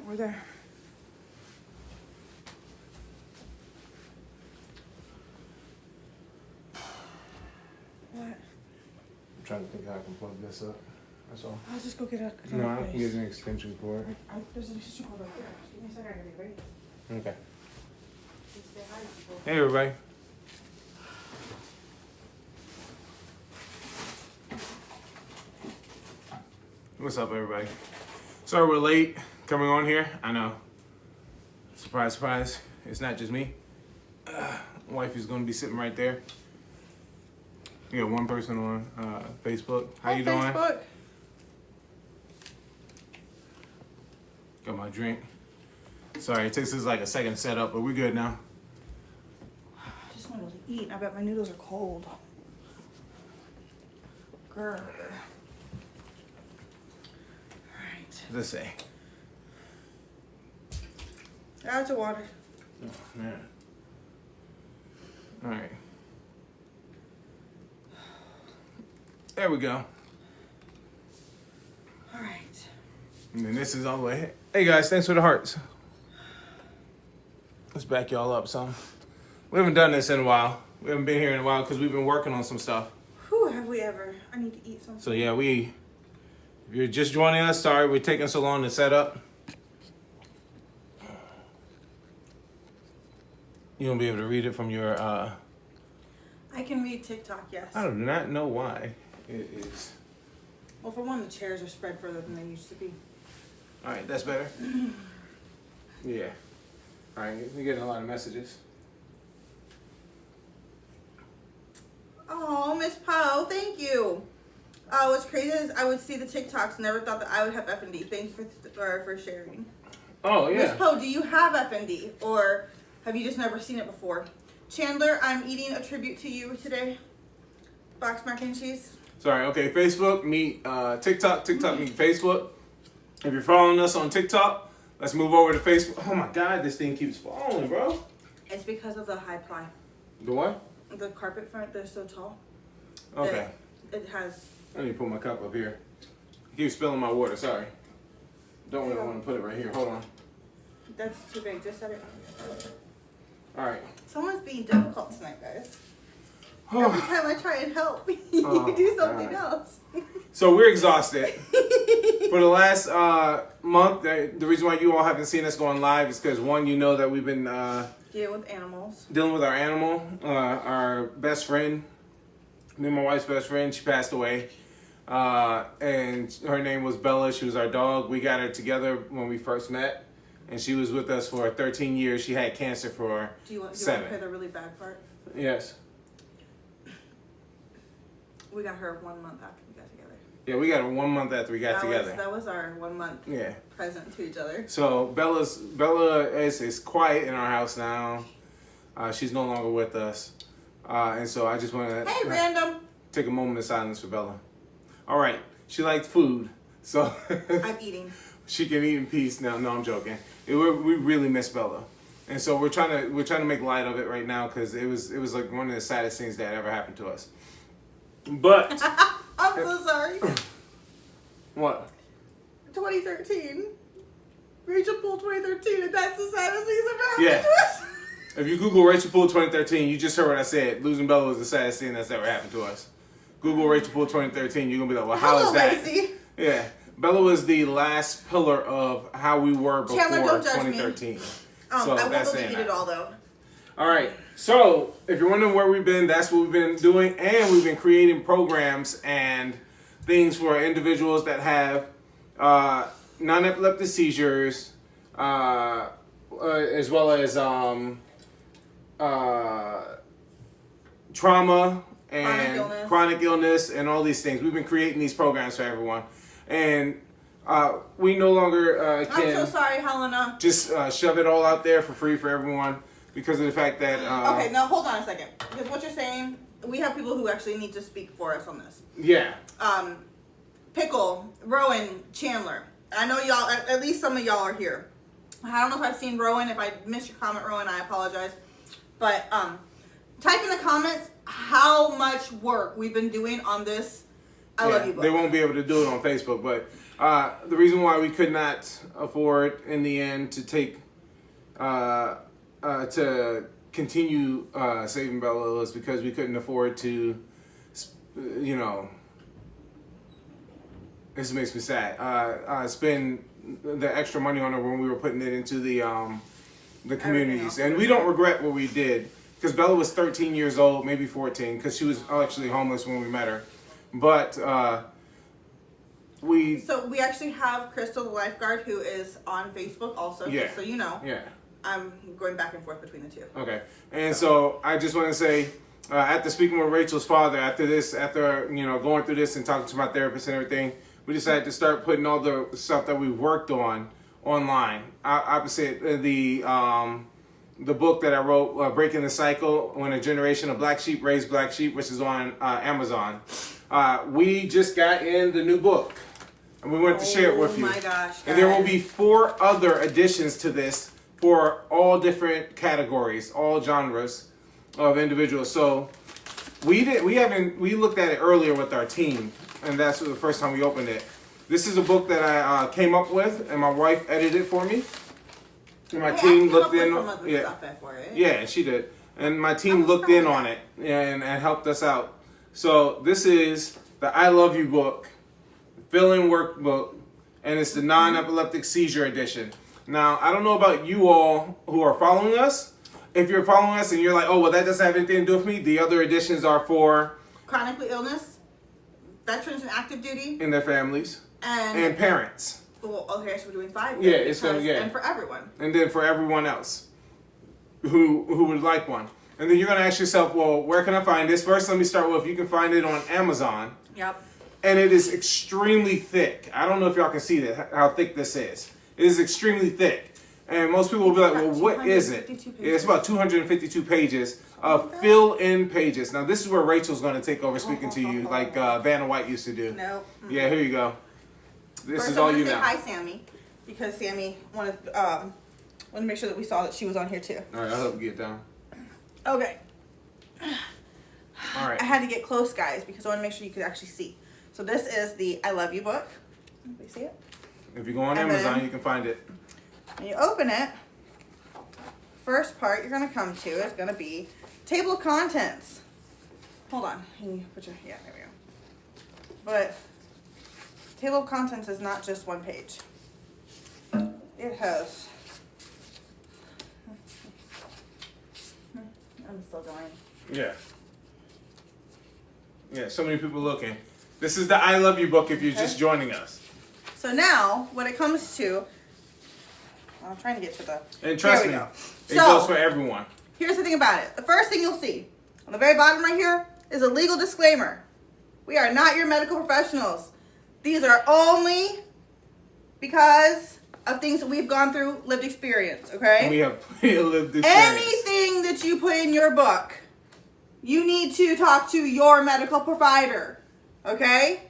we're there. What? I'm trying to think how I can plug this up. That's all. I'll just go get a. No, I can get an extension cord. There's an extension cord right there. Just give me a second. I gotta get ready. Okay. Just say hi to people. Hey, everybody. What's up, everybody? Sorry we're late coming on here. I know. Surprise, surprise. It's not just me. Wife is going to be sitting right there. We got one person on Facebook. How you doing? Facebook. Got my drink. Sorry, it takes us like a second to set up, but we're good now. I just wanted to eat. I bet my noodles are cold. Grr. Alright. What does it say? Add to water. Oh, man. All right. There we go. Alright. And then this is all the way. Hey guys, thanks for the hearts. Let's back y'all up some. We haven't done this in a while. We haven't been here in a while because we've been working on some stuff. Whew, have we ever? I need to eat something. So yeah, if you're just joining us, sorry we're taking so long to set up. You won't be able to read it from your, I can read TikTok, yes. I do not know why it is. Well, for one, the chairs are spread further than they used to be. All right, that's better. Yeah. All right, we're getting a lot of messages. Oh, Miss Poe, thank you. Oh, what's crazy is I would see the TikToks, never thought that I would have F&D. Thanks for sharing. Oh, yeah. Miss Poe, do you have F&D, or have you just never seen it before? Chandler, I'm eating a tribute to you today. Box mac and cheese. Sorry, okay, Facebook, meet TikTok, meet Facebook. If you're following us on TikTok, let's move over to Facebook. Oh my God, this thing keeps falling, bro. It's because of the high ply. The what? The carpet front, they're so tall. Okay. It has... I need to put my cup up here. I keep spilling my water, sorry. Don't really want to put it right here, hold on. That's too big, just set it. All right. Someone's being difficult tonight, guys. Every time I try and help, you do something else. So we're exhausted. For the last month, the reason why you all haven't seen us going live is because, one, you know that we've been Dealing with animals. Dealing with our animal. Our best friend, me and my wife's best friend, she passed away. And her name was Bella. She was our dog. We got her together when we first met. And she was with us for 13 years. She had cancer for 7. Do you want to hear the really bad part? Yes. We got her 1 month after we got together. Yeah, we got her 1 month after we got together. That was our 1 month present to each other. So Bella is quiet in our house now. She's no longer with us. And so I just want to random. Take a moment of silence for Bella. All right. She liked food. So I'm eating. She can eat in peace now. No, I'm joking. We really miss Bella. And so we're trying to make light of it right now because it was like one of the saddest things that ever happened to us. But I'm so sorry. What? 2013. Rachel Poole 2013, and that's the saddest thing that ever Yeah. happened to us. If you Google Rachel Poole 2013, you just heard what I said. Losing Bella was the saddest thing that's ever happened to us. Google Rachel Poole 2013, you're gonna be like, well, how is that? Lacey. Yeah. Bella was the last pillar of how we were before Chandler, don't judge 2013. Me. So I that's won't delete it all though. All right. So if you're wondering where we've been, that's what we've been doing, and we've been creating programs and things for individuals that have non-epileptic seizures, as well as trauma and chronic illness and all these things. We've been creating these programs for everyone, and we no longer can. I'm so sorry, Helena. Just shove it all out there for free for everyone because of the fact that. Okay, now hold on a second, because what you're saying, we have people who actually need to speak for us on this. Yeah. Pickle, Rowan, Chandler. I know y'all. At least some of y'all are here. I don't know if I've seen Rowan. If I missed your comment, Rowan, I apologize. But type in the comments how much work we've been doing on this I Love You book. They won't be able to do it on Facebook, but the reason why we could not afford in the end to take to continue saving Bella is because we couldn't afford to, you know, this makes me sad, spend the extra money on it when we were putting it into the communities. And we don't regret what we did, because Bella was 13 years old, maybe 14, because she was actually homeless when we met her. But So we actually have Crystal, the lifeguard, who is on Facebook also, just so you know. Yeah. I'm going back and forth between the two. Okay. And so I just want to say, after speaking with Rachel's father, after you know, going through this and talking to my therapist and everything, we decided to start putting all the stuff that we worked on online. Opposite the book that I wrote, Breaking the Cycle, When a Generation of Black Sheep Raised Black Sheep, which is on Amazon. We just got in the new book, and we wanted to share it with you. Oh my gosh, guys. And there will be 4 other additions to this for all different categories, all genres of individuals. So we looked at it earlier with our team, and that's the first time we opened it. This is a book that I came up with, and my wife edited it for me. And my team looked in. Yeah, she did. And my team looked in on it and helped us out. So this is the I Love You book, fill-in workbook, and it's the non-epileptic seizure edition. Now, I don't know about you all who are following us. If you're following us and you're like, oh, well, that doesn't have anything to do with me, the other editions are for chronically illness, veterans in active duty, and their families, and parents. Well, okay, so we're doing 5. Yeah, it's going to, and for everyone. And then for everyone else who would like one. And then you're going to ask yourself, well, where can I find this? First, let me start with, you can find it on Amazon. Yep. And it is extremely thick. I don't know if y'all can see that, how thick this is. It is extremely thick. And most people will be like, well, what is it? It's about 252 pages of fill-in pages. Now, this is where Rachel's going to take over speaking to you like Vanna White used to do. No. Yeah, here you go. This First, is all you say now. Hi, Sammy, because Sammy wanted to make sure that we saw that she was on here too. All right, I'll help you get down. Okay. All right. I had to get close, guys, because I want to make sure you could actually see. So this is the I Love You book. Can you see it? If you go on Amazon, you can find it. When you open it, first part you're going to come to is going to be table of contents. Hold on. Can you put your, yeah, there we go. But table of contents is not just one page. It has, I'm still going. Yeah. Yeah, so many people looking. This is the I Love You book if you're just joining us. So now, when it comes to, I'm trying to get to the, and trust me, go. It goes for everyone. Here's the thing about it. The first thing you'll see on the very bottom right here is a legal disclaimer. We are not your medical professionals. These are only because of things that we've gone through, lived experience, okay? And we have plenty of lived experience. Anything that you put in your book, you need to talk to your medical provider, okay?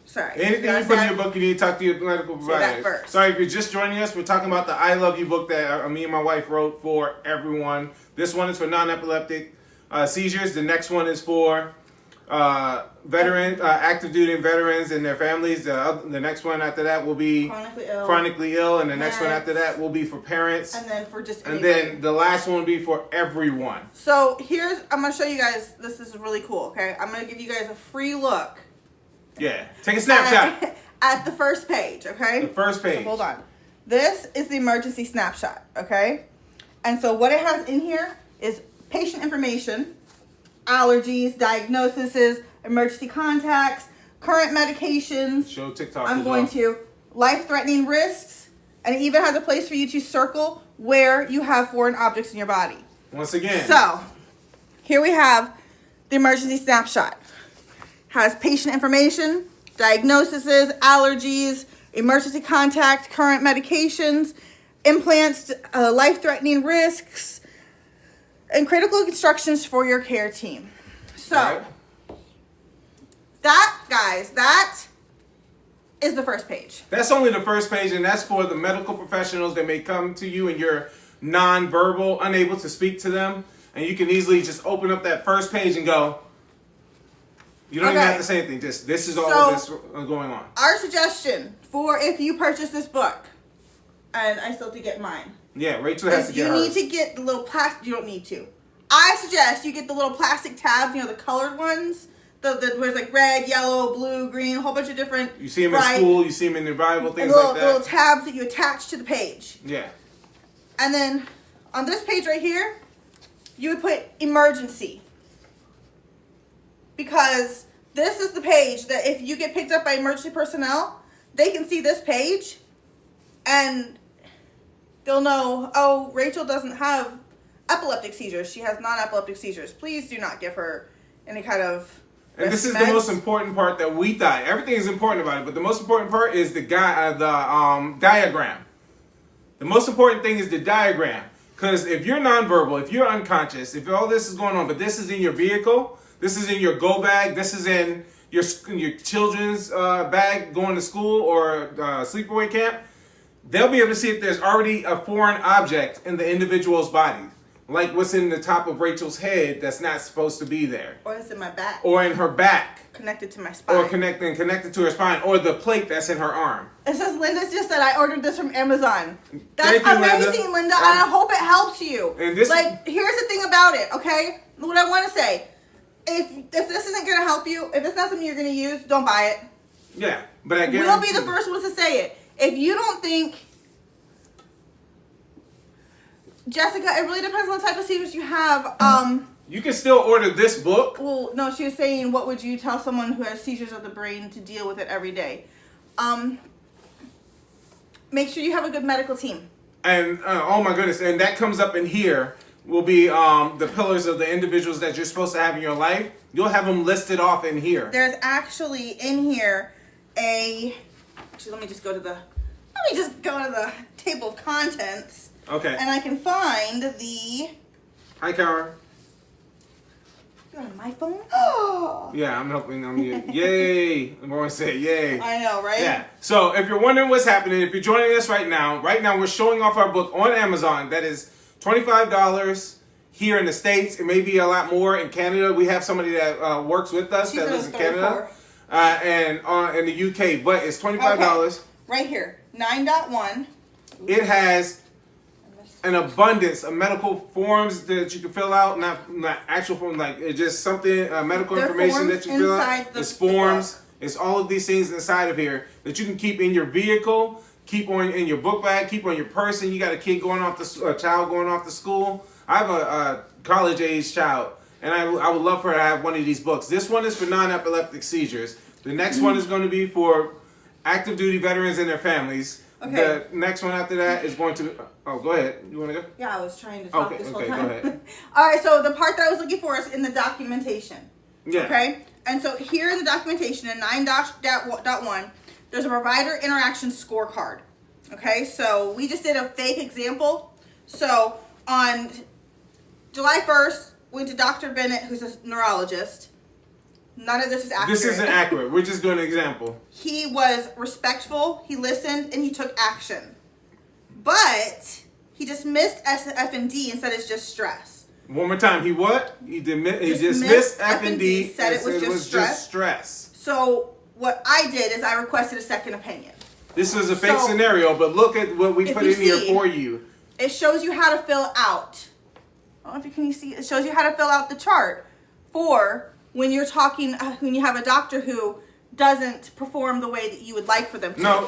Sorry. Anything you put in your book, you need to talk to your medical provider. That first. Sorry, if you're just joining us, we're talking about the I Love You book that me and my wife wrote for everyone. This one is for non-epileptic seizures. The next one is for active duty veterans and their families. The next one after that will be chronically ill, and the next one after that will be for parents. And then for just anybody. And then the last one will be for everyone. So I'm going to show you guys, this is really cool, okay? I'm going to give you guys a free look. Yeah, take a snapshot. At the first page, okay? The first page. So hold on. This is the emergency snapshot, okay? And so what it has in here is patient information, allergies, diagnoses, emergency contacts, current medications. Show TikTok. I'm going to life-threatening risks, and it even has a place for you to circle where you have foreign objects in your body. Once again. So here we have the emergency snapshot. Has patient information, diagnoses, allergies, emergency contact, current medications, implants, life-threatening risks, and critical instructions for your care team. So, right. That, guys, that is the first page. That's only the first page, and that's for the medical professionals that may come to you and you're non-verbal, unable to speak to them, and you can easily just open up that first page and go, You don't even Okay. have to say anything. Just this is all So- this going on. Our suggestion for if you purchase this book, and I still have to get mine, Yeah, Rachel has to is get you hers. need to get the little plastic. You don't need to. I suggest you get the little plastic tabs. You know, the colored ones. The where it's like red, yellow, blue, green, a whole bunch of different. You see them in school. You see them in the Bible, things little, like that. little tabs that you attach to the page. Yeah. And then on this page right here, you would put emergency. Because this is the page that if you get picked up by emergency personnel, they can see this page and they'll know, oh, Rachel doesn't have epileptic seizures. She has non-epileptic seizures. Please do not give her any kind of And this is meds. the most important part that we thought. Everything is important about it, but the most important part is the diagram. The most important thing is the diagram. Because if you're nonverbal, if you're unconscious, if all this is going on, but this is in your vehicle, this is in your go bag, this is in your children's bag going to school or sleepaway camp, they'll be able to see if there's already a foreign object in the individual's body. Like what's in the top of Rachel's head that's not supposed to be there. Or it's in my back. Or in her back. Connected to my spine. Or connected to her spine. Or the plate that's in her arm. It says Linda just said I ordered this from Amazon. That's Thank you, amazing, Linda, and I hope it helps you. And this- like, here's the thing about it, okay? What I want to say, if this isn't gonna help you, if it's not something you're gonna use, don't buy it. Yeah, but I guarantee We'll be the first ones to say it. If you don't think, Jessica, it really depends on the type of seizures you have. you can still order this book. Well, no, she was saying, what would you tell someone who has seizures of the brain to deal with it every day? Make sure you have a good medical team. And oh my goodness, and that comes up in here will be the pillars of the individuals that you're supposed to have in your life. You'll have them listed off in here. There's actually in here actually let me just go to the table of contents. Okay. And I can find the Hi, Kara. you're on my phone? Yeah, I'm helping on you. Yay. I'm going to say yay. I know, right? Yeah. So if you're wondering what's happening, if you're joining us right now we're showing off our book on Amazon. That is $25 here in the States. It may be a lot more in Canada. We have somebody that works with us that lives in Canada and in the UK, but it's $25. Okay. Right here, 9.1. It has an abundance of medical forms that you can fill out, not actual forms, like it's just something, medical They're information forms that you fill inside out. the It's forms. book. It's all of these things inside of here that you can keep in your vehicle, keep on in your book bag, keep on your person. You got a kid going off a child going off to school. I have a college age child, and I would love for her to have one of these books. This one is for non-epileptic seizures. The next one is going to be for active duty veterans and their families. Okay. The next one after that is going to. Oh, go ahead. You want to go? Yeah, I was trying to talk Okay, this whole okay, time. go ahead. All right, so the part that I was looking for is in the documentation. Yeah. Okay? And so here in the documentation in 9.1, there's a provider interaction scorecard. Okay? So we just did a fake example. So on July 1st, went to Dr. Bennett, who's a neurologist. None of this is accurate. This isn't accurate. We're just doing an example. He was respectful, he listened, and he took action. But he dismissed F&D and said it's just stress. One more time. He what? He dismissed Dismissed F&D. said it was just stress. So what I did is I requested a second opinion. This is a fake So, scenario, but look at what we if put you in here see- for you. It shows you how to fill out. I don't know if you see. It shows you how to fill out the chart for when you're talking, when you have a doctor who doesn't perform the way that you would like for them to. No,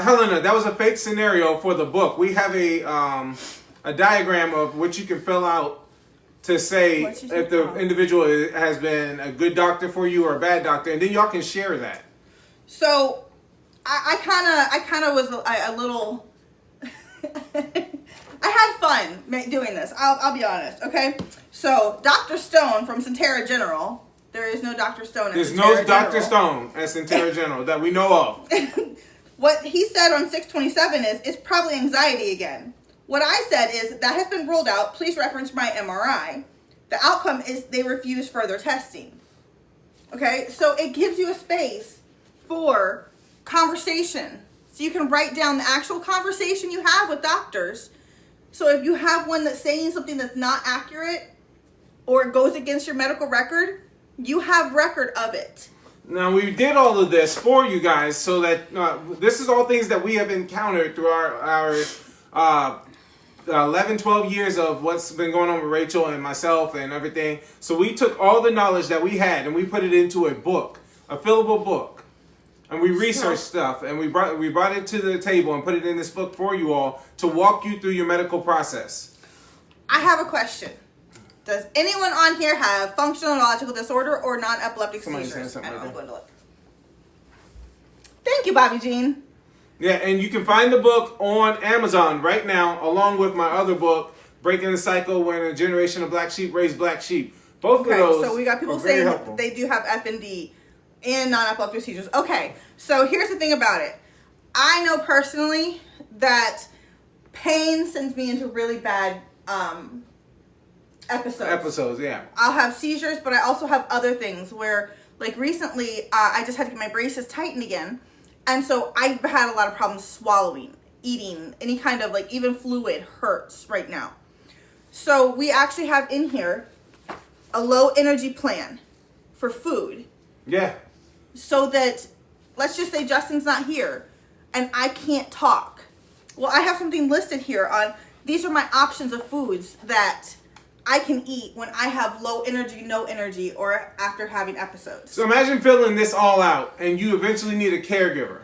Helena, that was a fake scenario for the book. We have a diagram of what you can fill out to say What's your if the secret? individual has been a good doctor for you or a bad doctor, and then y'all can share that. So I kind of was a little. I had fun doing this. I'll be honest. Okay. So Dr. Stone from Centera General. There is no Dr. Stone. At There's Centera no Dr. General. Stone at Centera General that we know of. What he said on 6/27 is it's probably anxiety again. What I said is that has been ruled out. Please reference my MRI. The outcome is they refuse further testing. Okay, so it gives you a space for conversation. So you can write down the actual conversation you have with doctors. So if you have one that's saying something that's not accurate or it goes against your medical record, You have record of it. Now, we did all of this for you guys so that this is all things that we have encountered through our 11, 12 years of what's been going on with Rachel and myself and everything. So we took all the knowledge that we had and we put it into a book, a fillable book. And we researched stuff and we brought it to the table and put it in this book for you all to walk you through your medical process. I have a question. Does anyone on here have functional neurological disorder or non-epileptic seizures? Right, I'm going to look. Thank you, Bobby Jean. Yeah, and you can find the book on Amazon right now, along with my other book, Breaking the Cycle: When a Generation of Black Sheep Raised Black Sheep. Both of those. So we got people saying they do have FND and non-epileptic seizures. Okay, so here's the thing about it. I know personally that pain sends me into really bad episodes, yeah. I'll have seizures, but I also have other things where, like recently, I just had to get my braces tightened again. And so I've had a lot of problems swallowing, eating, any kind of, like, even fluid hurts right now. So we actually have in here a low energy plan for food. Yeah. So that, let's just say Justin's not here and I can't talk. Well, I have something listed here on, these are my options of foods that I can eat when I have low energy, no energy, or after having episodes. So imagine filling this all out and you eventually need a caregiver.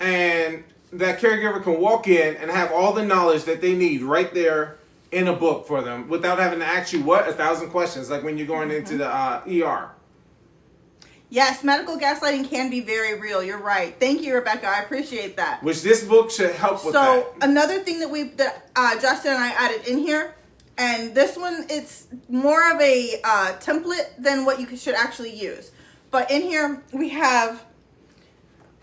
And that caregiver can walk in and have all the knowledge that they need right there in a book for them without having to ask you 1,000 questions, like when you're going into the ER. Yes, medical gaslighting can be very real. You're right. Thank you, Rebecca. I appreciate that. Which this book should help with that. So another thing that Justin and I added in here, and this one, it's more of a template than what you should actually use. But in here, we have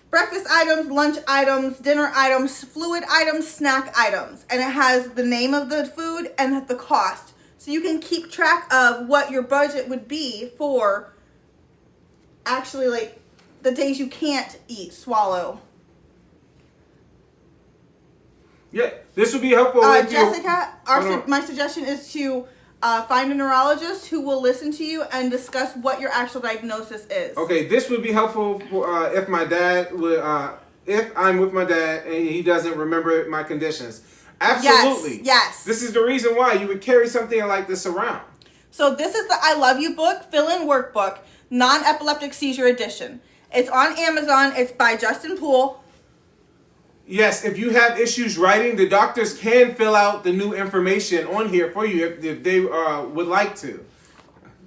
breakfast items, lunch items, dinner items, fluid items, snack items. And it has the name of the food and the cost. So you can keep track of what your budget would be for actually, like, the days you can't eat, swallow. Yeah, this would be helpful. Jessica, my suggestion is to find a neurologist who will listen to you and discuss what your actual diagnosis is. Okay, this would be helpful for, if my dad would, if I'm with my dad and he doesn't remember my conditions. Absolutely. Yes. This is the reason why you would carry something like this around. So this is the I Love You book, fill-in workbook, non-epileptic seizure edition. It's on Amazon. It's by Justin Poole. Yes, if you have issues writing, the doctors can fill out the new information on here for you if they would like to.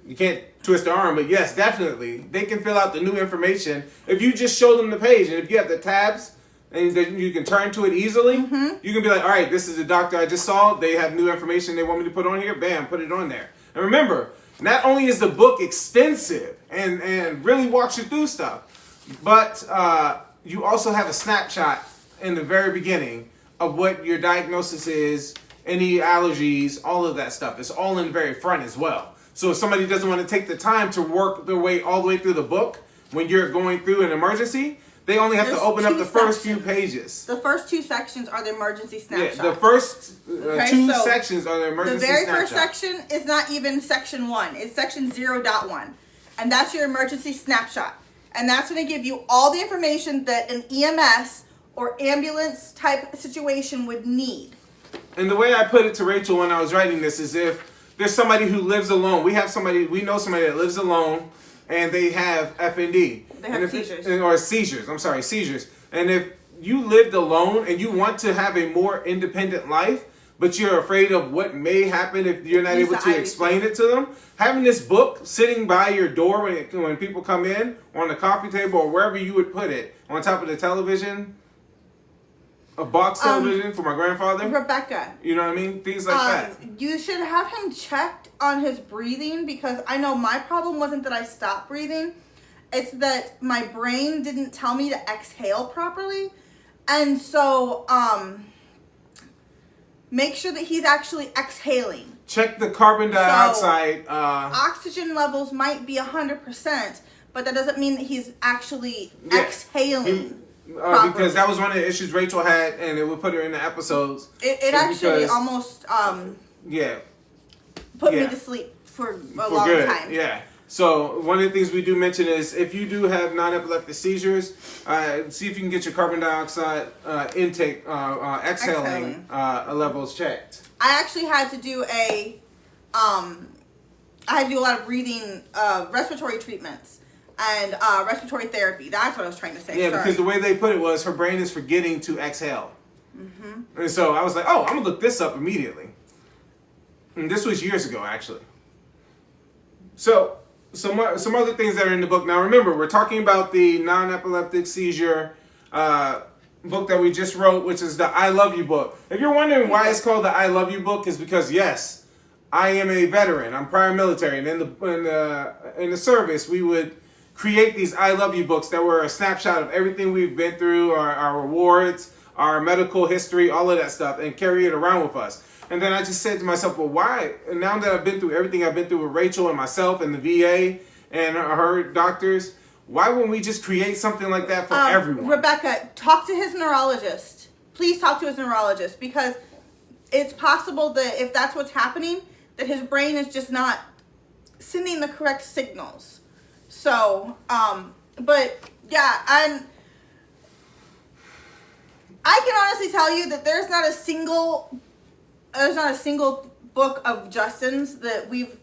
You can't twist their arm, but yes, definitely. They can fill out the new information if you just show them the page. And if you have the tabs and you can turn to it easily, you can be like, all right, this is the doctor I just saw. They have new information they want me to put on here. Bam, put it on there. And remember, not only is the book extensive and really walks you through stuff, but you also have a snapshot in the very beginning of what your diagnosis is, any allergies, all of that stuff. It's all in the very front as well. So if somebody doesn't want to take the time to work their way all the way through the book when you're going through an emergency, they only have to open up the first few pages. The first two sections are the emergency snapshot. Yeah, the first two sections are the emergency snapshot. The very first section is not even section 1. It's section 0.1. And that's your emergency snapshot. And that's going to give you all the information that an EMS or ambulance type situation would need. And the way I put it to Rachel when I was writing this is if there's somebody who lives alone. We know somebody that lives alone and they have FND. They have seizures. Or seizures. And if you lived alone and you want to have a more independent life, but you're afraid of what may happen if you're not able to explain it to them, having this book sitting by your door when people come in, on the coffee table or wherever you would put it, on top of the television, a box television for my grandfather. Rebecca. You know what I mean? Things like that. You should have him checked on his breathing, because I know my problem wasn't that I stopped breathing. It's that my brain didn't tell me to exhale properly. And so, make sure that he's actually exhaling. Check the carbon dioxide. Oxygen levels might be 100%, but that doesn't mean that he's actually exhaling. Because that was one of the issues Rachel had, and it would put her in the episodes. It actually almost put me to sleep for a long time. Yeah. So one of the things we do mention is if you do have non-epileptic seizures, see if you can get your carbon dioxide intake, exhaling levels checked. I actually had to do I had to do a lot of breathing, respiratory treatments and respiratory therapy. That's what I was trying to say. Yeah, Sorry. because the way they put it was her brain is forgetting to exhale. Mm-hmm. And so I was like, oh, I'm going to look this up immediately. And this was years ago, actually. So some other things that are in the book. Now, remember, we're talking about the non-epileptic seizure book that we just wrote, which is the I Love You book. If you're wondering why it's called the I Love You book, is because, yes, I am a veteran. I'm prior military. And in the service, we would create these I Love You books that were a snapshot of everything we've been through, our awards, our medical history, all of that stuff, and carry it around with us. And then I just said to myself, well, why? And now that I've been through everything I've been through with Rachel and myself and the VA and her doctors, why wouldn't we just create something like that for everyone? Rebecca, talk to his neurologist. Please talk to his neurologist, because it's possible that if that's what's happening, that his brain is just not sending the correct signals. So, but yeah, and I can honestly tell you that there's not a single book of Justin's that we've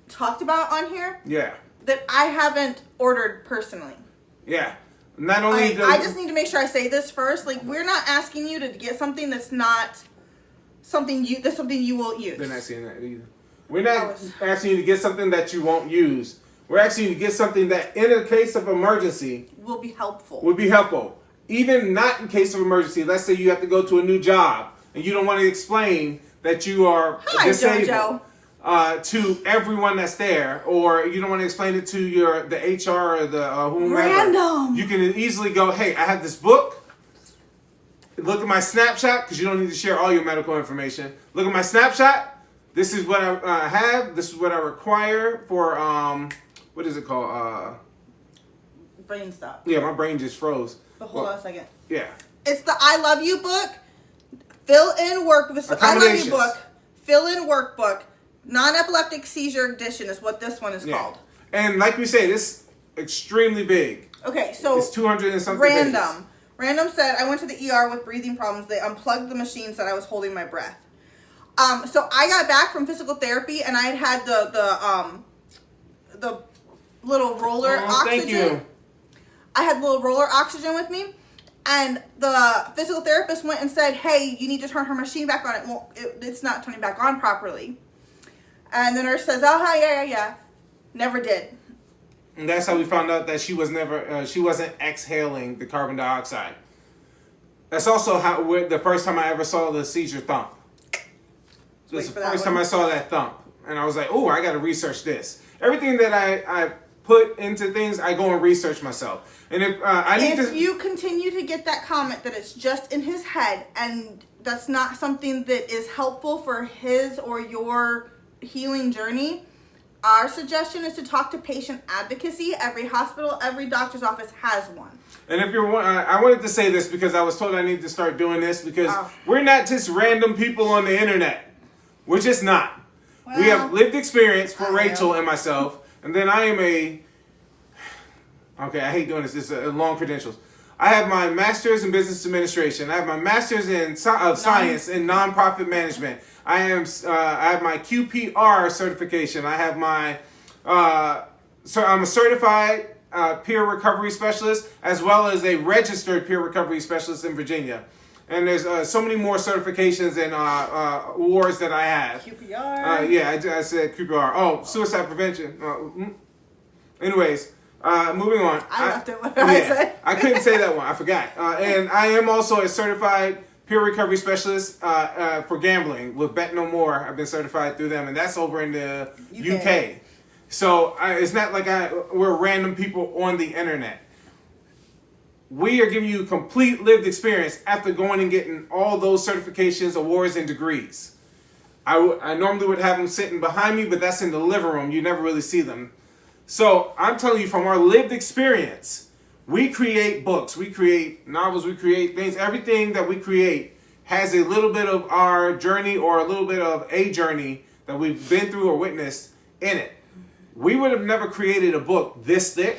talked about on here. Yeah. That I haven't ordered personally. Yeah. Not only I just need to make sure I say this first. Like, we're not asking you to get something that's not something you will use. They're not saying that either. We're not asking you to get something that you won't use. We're asking you to get something that, in a case of emergency, will be helpful. Even not in case of emergency. Let's say you have to go to a new job and you don't want to explain that you are disabled to everyone that's there, or you don't want to explain it to the HR or the whomever. Random. You can easily go, hey, I have this book. Look at my snapshot, because you don't need to share all your medical information. Look at my snapshot. This is what I have. This is what I require for, what is it called? Brain stop. Yeah, my brain just froze. But hold on a second. Yeah. It's the I Love You book. Fill in work. I Love You book. Fill in workbook. Non-epileptic seizure edition is what this one is called. And like we say, this extremely big. Okay, so it's 200 and something random. pages. Random said, I went to the ER with breathing problems. They unplugged the machine, said I was holding my breath. So I got back from physical therapy, and I had the little roller oxygen. Thank you. I had little roller oxygen with me, and the physical therapist went and said, hey, you need to turn her machine back on. It's not turning back on properly. And the nurse says, oh, hi, yeah. Never did. And that's how we found out that she wasn't exhaling the carbon dioxide. That's also the first time I ever saw the seizure thump. So it's the first time I saw that thump. And I was like, oh, I got to research this. Everything that I put into things, I go and research myself. And if you continue to get that comment that it's just in his head and that's not something that is helpful for his or your healing journey, our suggestion is to talk to patient advocacy. Every hospital, every doctor's office has one. And if you're, I wanted to say this because I was told I need to start doing this because we're not just random people on the internet. We're just not. Well, we have lived experience for Rachel and myself, and then I am okay, I hate doing this. It's long credentials. I have my master's in business administration. I have my master's in science in nonprofit management. I have my QPR certification. I have my, I'm a certified peer recovery specialist as well as a registered peer recovery specialist in Virginia. And there's so many more certifications and awards that I have. QPR. Yeah, I said QPR. Oh, suicide prevention. Anyways, moving on. I left it what I said. I couldn't say that one. I forgot. And I am also a certified peer recovery specialist for gambling with Bet No More. I've been certified through them, and that's over in the UK. So it's not like we're random people on the internet. We are giving you complete lived experience after going and getting all those certifications, awards, and degrees. I normally would have them sitting behind me, but that's in the living room. You never really see them. So I'm telling you from our lived experience, we create books, we create novels, we create things. Everything that we create has a little bit of our journey or a little bit of a journey that we've been through or witnessed in it. we would have never created a book this thick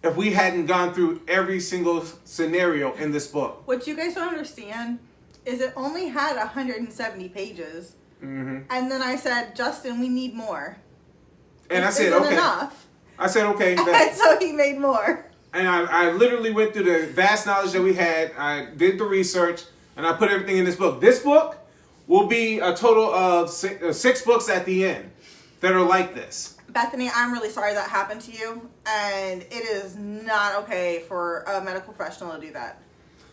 if we hadn't gone through every single scenario in this book. What you guys don't understand is it only had 170 pages. Mm-hmm. And then I said, Justin, we need more. And I said, isn't okay. Enough. I said, okay. And so he made more. And I literally went through the vast knowledge that we had. I did the research, and I put everything in this book. This book will be a total of six books at the end that are like this. Bethany, I'm really sorry that happened to you, and it is not okay for a medical professional to do that.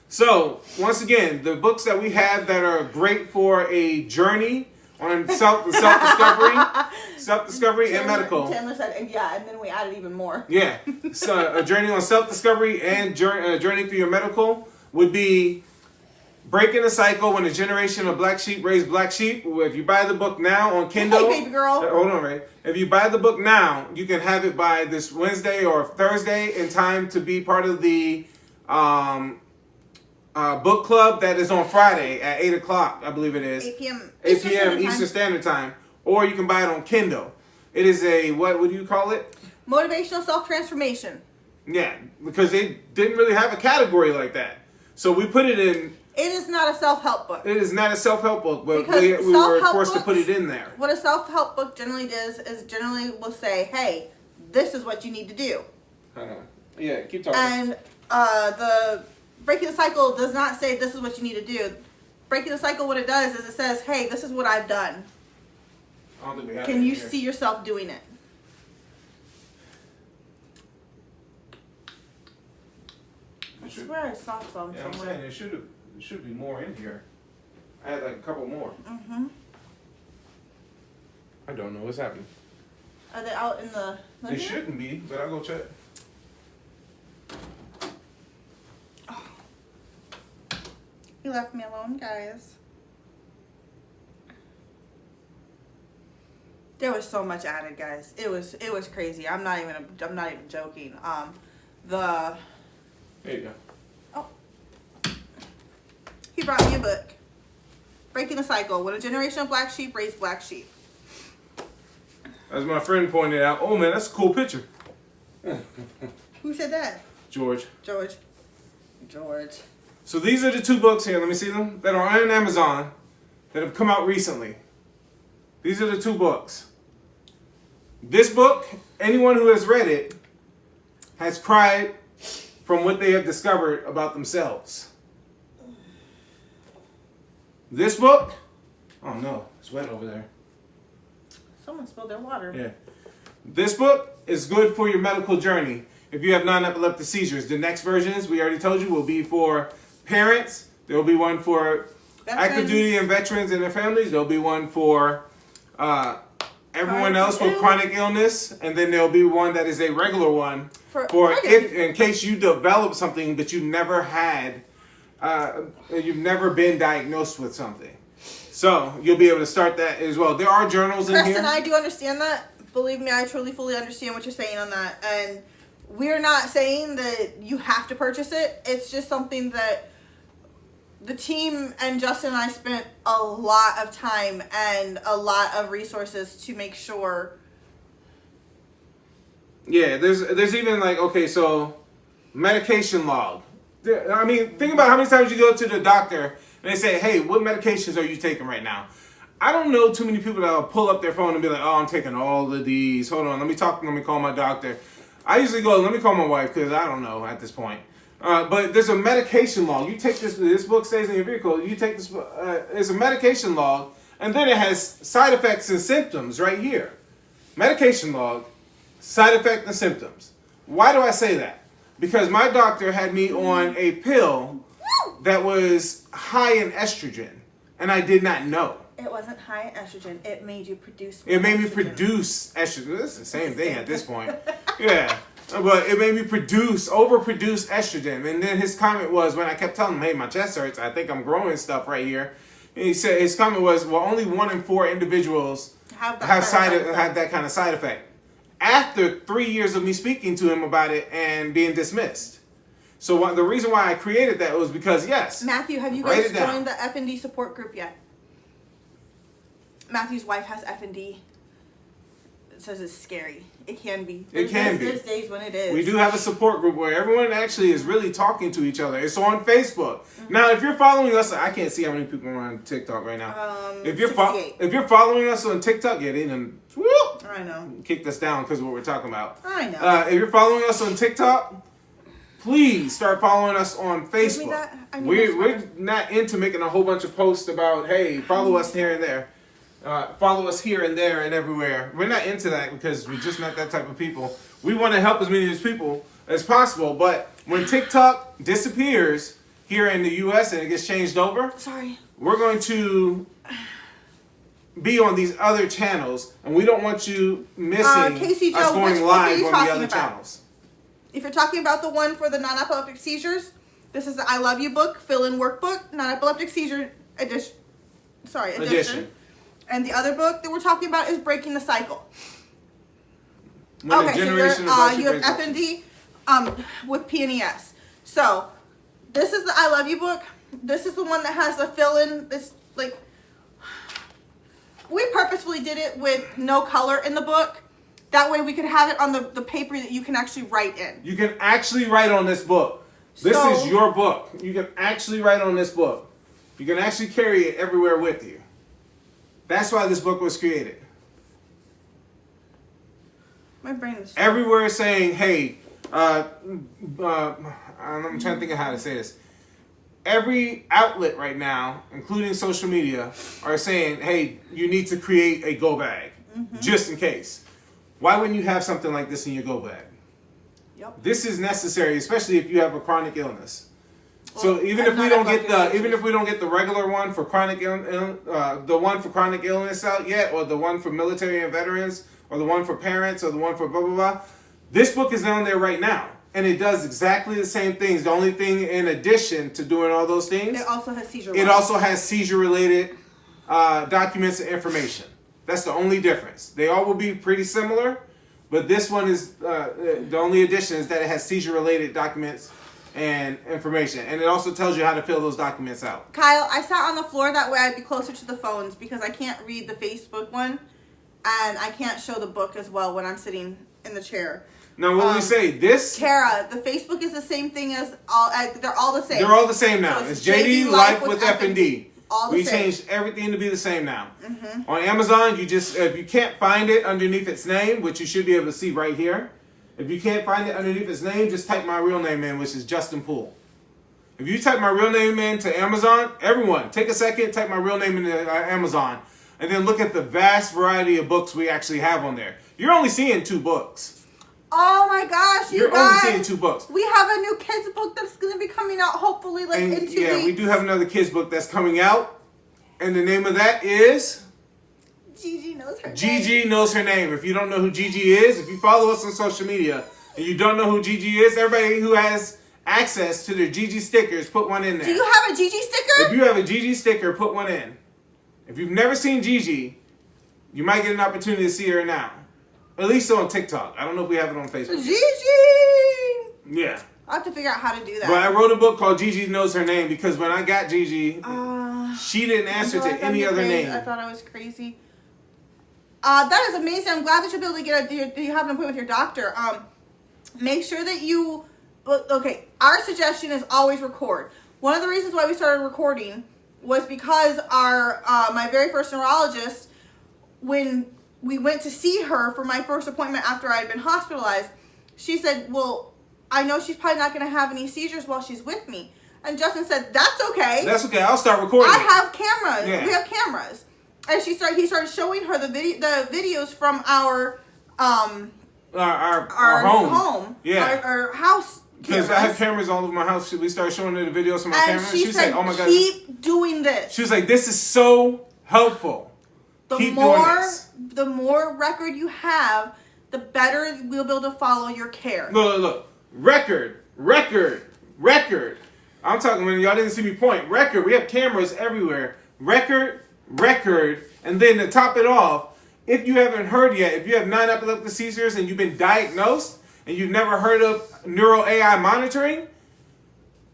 So, once again, the books that we have that are great for a journey on self-discovery and medical. Chandler said, yeah, and then we added even more. Yeah. So, a journey on self-discovery and journey through your medical would be Breaking the Cycle, When a Generation of Black Sheep Raised Black Sheep. If you buy the book now on Kindle. Hey, baby girl. Hold on, Ray. If you buy the book now, you can have it by this Wednesday or Thursday in time to be part of the book club that is on Friday at 8 o'clock, I believe it is. 8 p.m. 8 p.m. Eastern Standard Time. Or you can buy it on Kindle. It is a, what would you call it? Motivational self-transformation. Yeah, because they didn't really have a category like that. So we put it in. It is not a self-help book. It is not a self-help book, but Because we were self-help forced to put books- it in there. What a self-help book generally does is generally will say, hey, this is what you need to do. Yeah, keep talking. And the Breaking the Cycle does not say this is what you need to do. Breaking the Cycle, what it does is it says, hey, this is what I've done. I don't think we have Can it you here. see yourself doing it? I swear I saw some Yeah, I'm somewhere. saying there should be more in here. I had like a couple more. Mm-hmm. I don't know what's happening. Are they out in the They living room? shouldn't be, but I'll go check. He left me alone, guys. There was so much added, guys. It was crazy. I'm not even joking. There you go. He brought me a book. Breaking the Cycle. When a generation of black sheep raised black sheep. As my friend pointed out, oh man, that's a cool picture. Who said that? George. George. So these are the two books here, let me see them, that are on Amazon that have come out recently. These are the two books. This book, anyone who has read it has cried from what they have discovered about themselves. This book, oh no, it's wet over there. Someone spilled their water. Yeah. This book is good for your medical journey. If you have non-epileptic seizures, the next versions, we already told you, will be for parents. There will be one for active duty and veterans and their families. There will be one for everyone else with chronic illness. And then there will be one that is a regular one for if, in case you develop something but you never had, you've never been diagnosed with something. So you'll be able to start that as well. There are journals in here. Preston, I do understand that. Believe me, I truly, fully understand what you're saying on that. And we're not saying that you have to purchase it. It's just something that the team and Justin and I spent a lot of time and a lot of resources to make sure. Yeah, there's even like, okay, so medication log. I mean, think about how many times you go to the doctor and they say, hey, what medications are you taking right now? I don't know too many people that will pull up their phone and be like, oh, I'm taking all of these. Hold on, let me call my doctor. I usually go, let me call my wife because I don't know at this point. But there's a medication log. You take this book stays in your vehicle. You take this, it's a medication log, and then it has side effects and symptoms right here. Medication log, side effect and symptoms. Why do I say that? Because my doctor had me on a pill that was high in estrogen, and I did not know. It wasn't high in estrogen. It made you produce It made me estrogen. produce estrogen. It's the same thing at this point. Yeah. But it made me overproduce estrogen. And then his comment was, when I kept telling him, hey, my chest hurts, I think I'm growing stuff right here. And he said, his comment was, well, only 1 in 4 individuals have that kind of side effect. After 3 years of me speaking to him about it and being dismissed. So the reason why I created that was because, yes. Matthew, have you guys joined the F&D support group yet? Matthew's wife has F&D. says it's scary. It can be. It can be. There's days when it is. We do have a support group where everyone actually is really talking to each other. It's on Facebook. Now, if you're following us, I can't see how many people are on TikTok right now. If you're 68. if you're following us on TikTok, yeah, they done whoop, I know. kicked us down because of what we're talking about. I know. If you're following us on TikTok, please start following us on Give me Facebook. that. I need We're not into making a whole bunch of posts about, hey, follow us here and there. Follow us here and there and everywhere. We're not into that because we're just not that type of people. We want to help as many as people as possible. But when TikTok disappears here in the U.S. and it gets changed over, Sorry. we're going to be on these other channels, and we don't want you missing Casey, us Joe, going which book are live you on the talking other about? channels. If you're talking about the one for the non-epileptic seizures, this is the I Love You book, fill-in workbook, non-epileptic seizure edition. Edition. And the other book that we're talking about is Breaking the Cycle. When Okay, the so generation you of have FND with PNES. So this is the I Love You book. This is the one that has the fill-in. This like we purposefully did it with no color in the book. That way we could have it on the paper that you can actually write in. You can actually write on this book. This is your book. You can actually write on this book. You can actually carry it everywhere with you. That's why this book was created. My brain is Everywhere saying, hey, I'm trying to think of how to say this. Every outlet right now, including social media, are saying, hey, you need to create a go bag, just in case. Why wouldn't you have something like this in your go bag? Yep. This is necessary, especially if you have a chronic illness. So Well, even I'm if we not don't about get to- even if we don't get the regular one for chronic the one for chronic illness out yet, or the one for military and veterans, or the one for parents, or the one for blah blah blah, this book is on there right now, and it does exactly the same things. The only thing in addition to doing all those things, It also has seizure. it also has seizure related documents and information. That's the only difference. They all will be pretty similar, but this one is the only addition is that it has seizure related documents and information, and it also tells you how to fill those documents out. Kyle, I sat on the floor that way I'd be closer to the phones because I can't read the Facebook one, and I can't show the book as well when I'm sitting in the chair. Now, when we say this, Tara, the Facebook is the same thing as all. They're all the same. they're all the same now. So it's JD Life with F&D. All the We same. changed everything to be the same now. On Amazon, you just if you can't find it underneath its name, which you should be able to see right here. If you can't find it underneath its name, just type my real name in, which is Justin Poole. If you type my real name into Amazon, everyone, take a second, type my real name into Amazon, and then look at the vast variety of books we actually have on there. You're only seeing 2 books. Oh my gosh, you You're guys! only seeing 2 books. We have a new kids book that's going to be coming out hopefully like And in 2 yeah, weeks. we do have another kids book that's coming out, and the name of that is Gigi knows her name. Gigi Knows Her Name. If you don't know who Gigi is, if you follow us on social media and you don't know who Gigi is, everybody who has access to their Gigi stickers, put one in there. Do you have a Gigi sticker? If you have a Gigi sticker, put one in. If you've never seen Gigi, you might get an opportunity to see her now. At least on TikTok. I don't know if we have it on Facebook. Gigi! Yeah. I'll have to figure out how to do that. But I wrote a book called Gigi Knows Her Name because when I got Gigi, she didn't answer Until I to found any your other page, name. I thought I was crazy. That is amazing. I'm glad that you'll be able to get you have an appointment with your doctor. Make sure that you, okay, our suggestion is always record. One of the reasons why we started recording was because our my very first neurologist, when we went to see her for my first appointment after I had been hospitalized, she said, well, I know she's probably not going to have any seizures while she's with me. And Justin said, that's okay. That's okay. I'll start recording. I have cameras. Yeah. We have cameras. And he started showing her the videos from our Our home. Yeah. our house Because cameras. I have cameras all over my house. We started showing her the videos from my And camera. she was said, like, oh my God. keep doing this. She was like, this is so helpful. Keep doing this. The more record you have, the better we'll be able to follow your care. Look. Record. I'm talking when y'all didn't see me point. Record. We have cameras everywhere. Record. And then to top it off, if you haven't heard yet, if you have non-epileptic seizures and you've been diagnosed and you've never heard of neuro AI monitoring,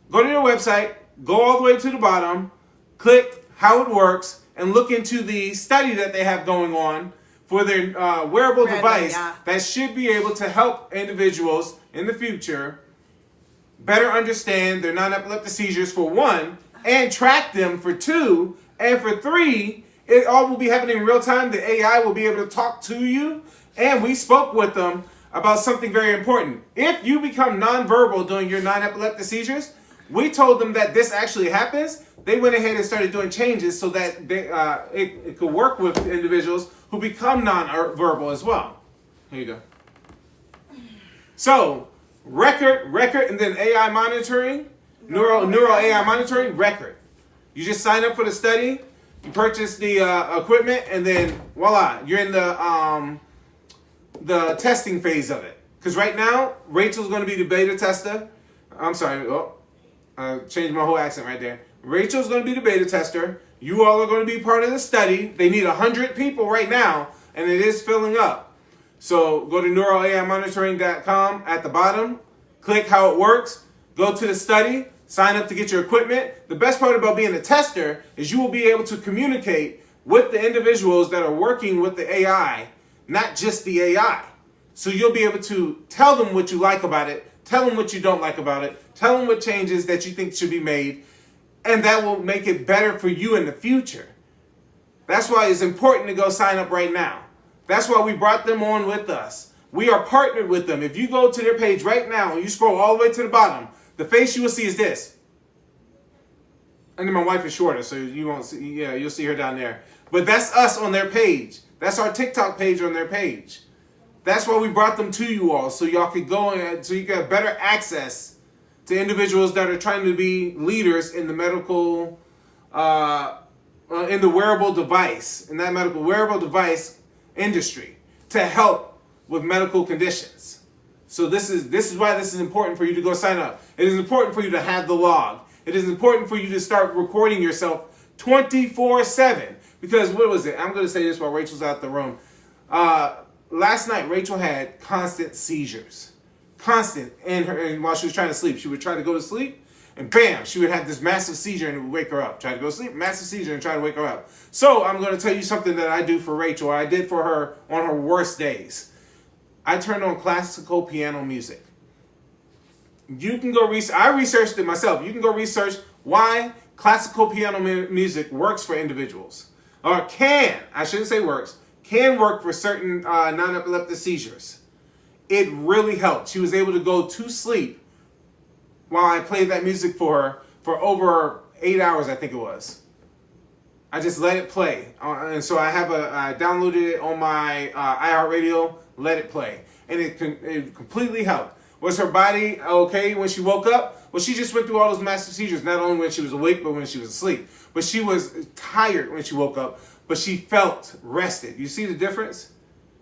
go to their website, go all the way to the bottom, click how it works, and look into the study that they have going on for their wearable Random, device yeah. that should be able to help individuals in the future better understand their non-epileptic seizures, for one, and track them, for two, and for three, it all will be happening in real time. The AI will be able to talk to you, and we spoke with them about something very important. If you become nonverbal during your non-epileptic seizures, we told them that this actually happens. They went ahead and started doing changes so that it could work with individuals who become nonverbal as well. Here you go. So, record, and then AI monitoring, neural AI monitoring, record. You just sign up for the study, you purchase the equipment, and then voila, you're in the testing phase of it. Because right now, Rachel's going to be the beta tester. I'm sorry, I changed my whole accent right there. Rachel's going to be the beta tester. You all are going to be part of the study. They need 100 people right now, and it is filling up. So go to neuralaimonitoring.com at the bottom, click how it works, go to the study, sign up to get your equipment. The best part about being a tester is you will be able to communicate with the individuals that are working with the AI, not just the AI. So you'll be able to tell them what you like about it, tell them what you don't like about it, tell them what changes that you think should be made, and that will make it better for you in the future. That's why it's important to go sign up right now. That's why we brought them on with us. We are partnered with them. If you go to their page right now and you scroll all the way to the bottom, the face you will see is this. And then my wife is shorter, so you won't see, yeah, you'll see her down there. But that's us on their page. That's our TikTok page on their page. That's why we brought them to you all, so y'all could go and so you get better access to individuals that are trying to be leaders in the medical, in the wearable device, in that medical wearable device industry, to help with medical conditions. So this is why this is important for you to go sign up. It is important for you to have the log. It is important for you to start recording yourself 24/7. Because what was it? I'm going to say this while Rachel's out the room. Last night, Rachel had constant seizures. Constant. And while she was trying to sleep, she would try to go to sleep, and bam, she would have this massive seizure and it would wake her up. Try to go to sleep, massive seizure, and try to wake her up. So I'm going to tell you something that I do for Rachel, or I did for her on her worst days. I turned on classical piano music. You can go research. I researched it myself. You can go research why classical piano music works for individuals. Or can, I shouldn't say works, can work for certain non-epileptic seizures. It really helped. She was able to go to sleep while I played that music for her for over 8 hours, I think it was. I just let it play. And so I downloaded it on my iHeartRadio, let it play. And it completely helped. Was her body okay when she woke up? Well, she just went through all those massive seizures, not only when she was awake, but when she was asleep. But she was tired when she woke up, but she felt rested. You see the difference?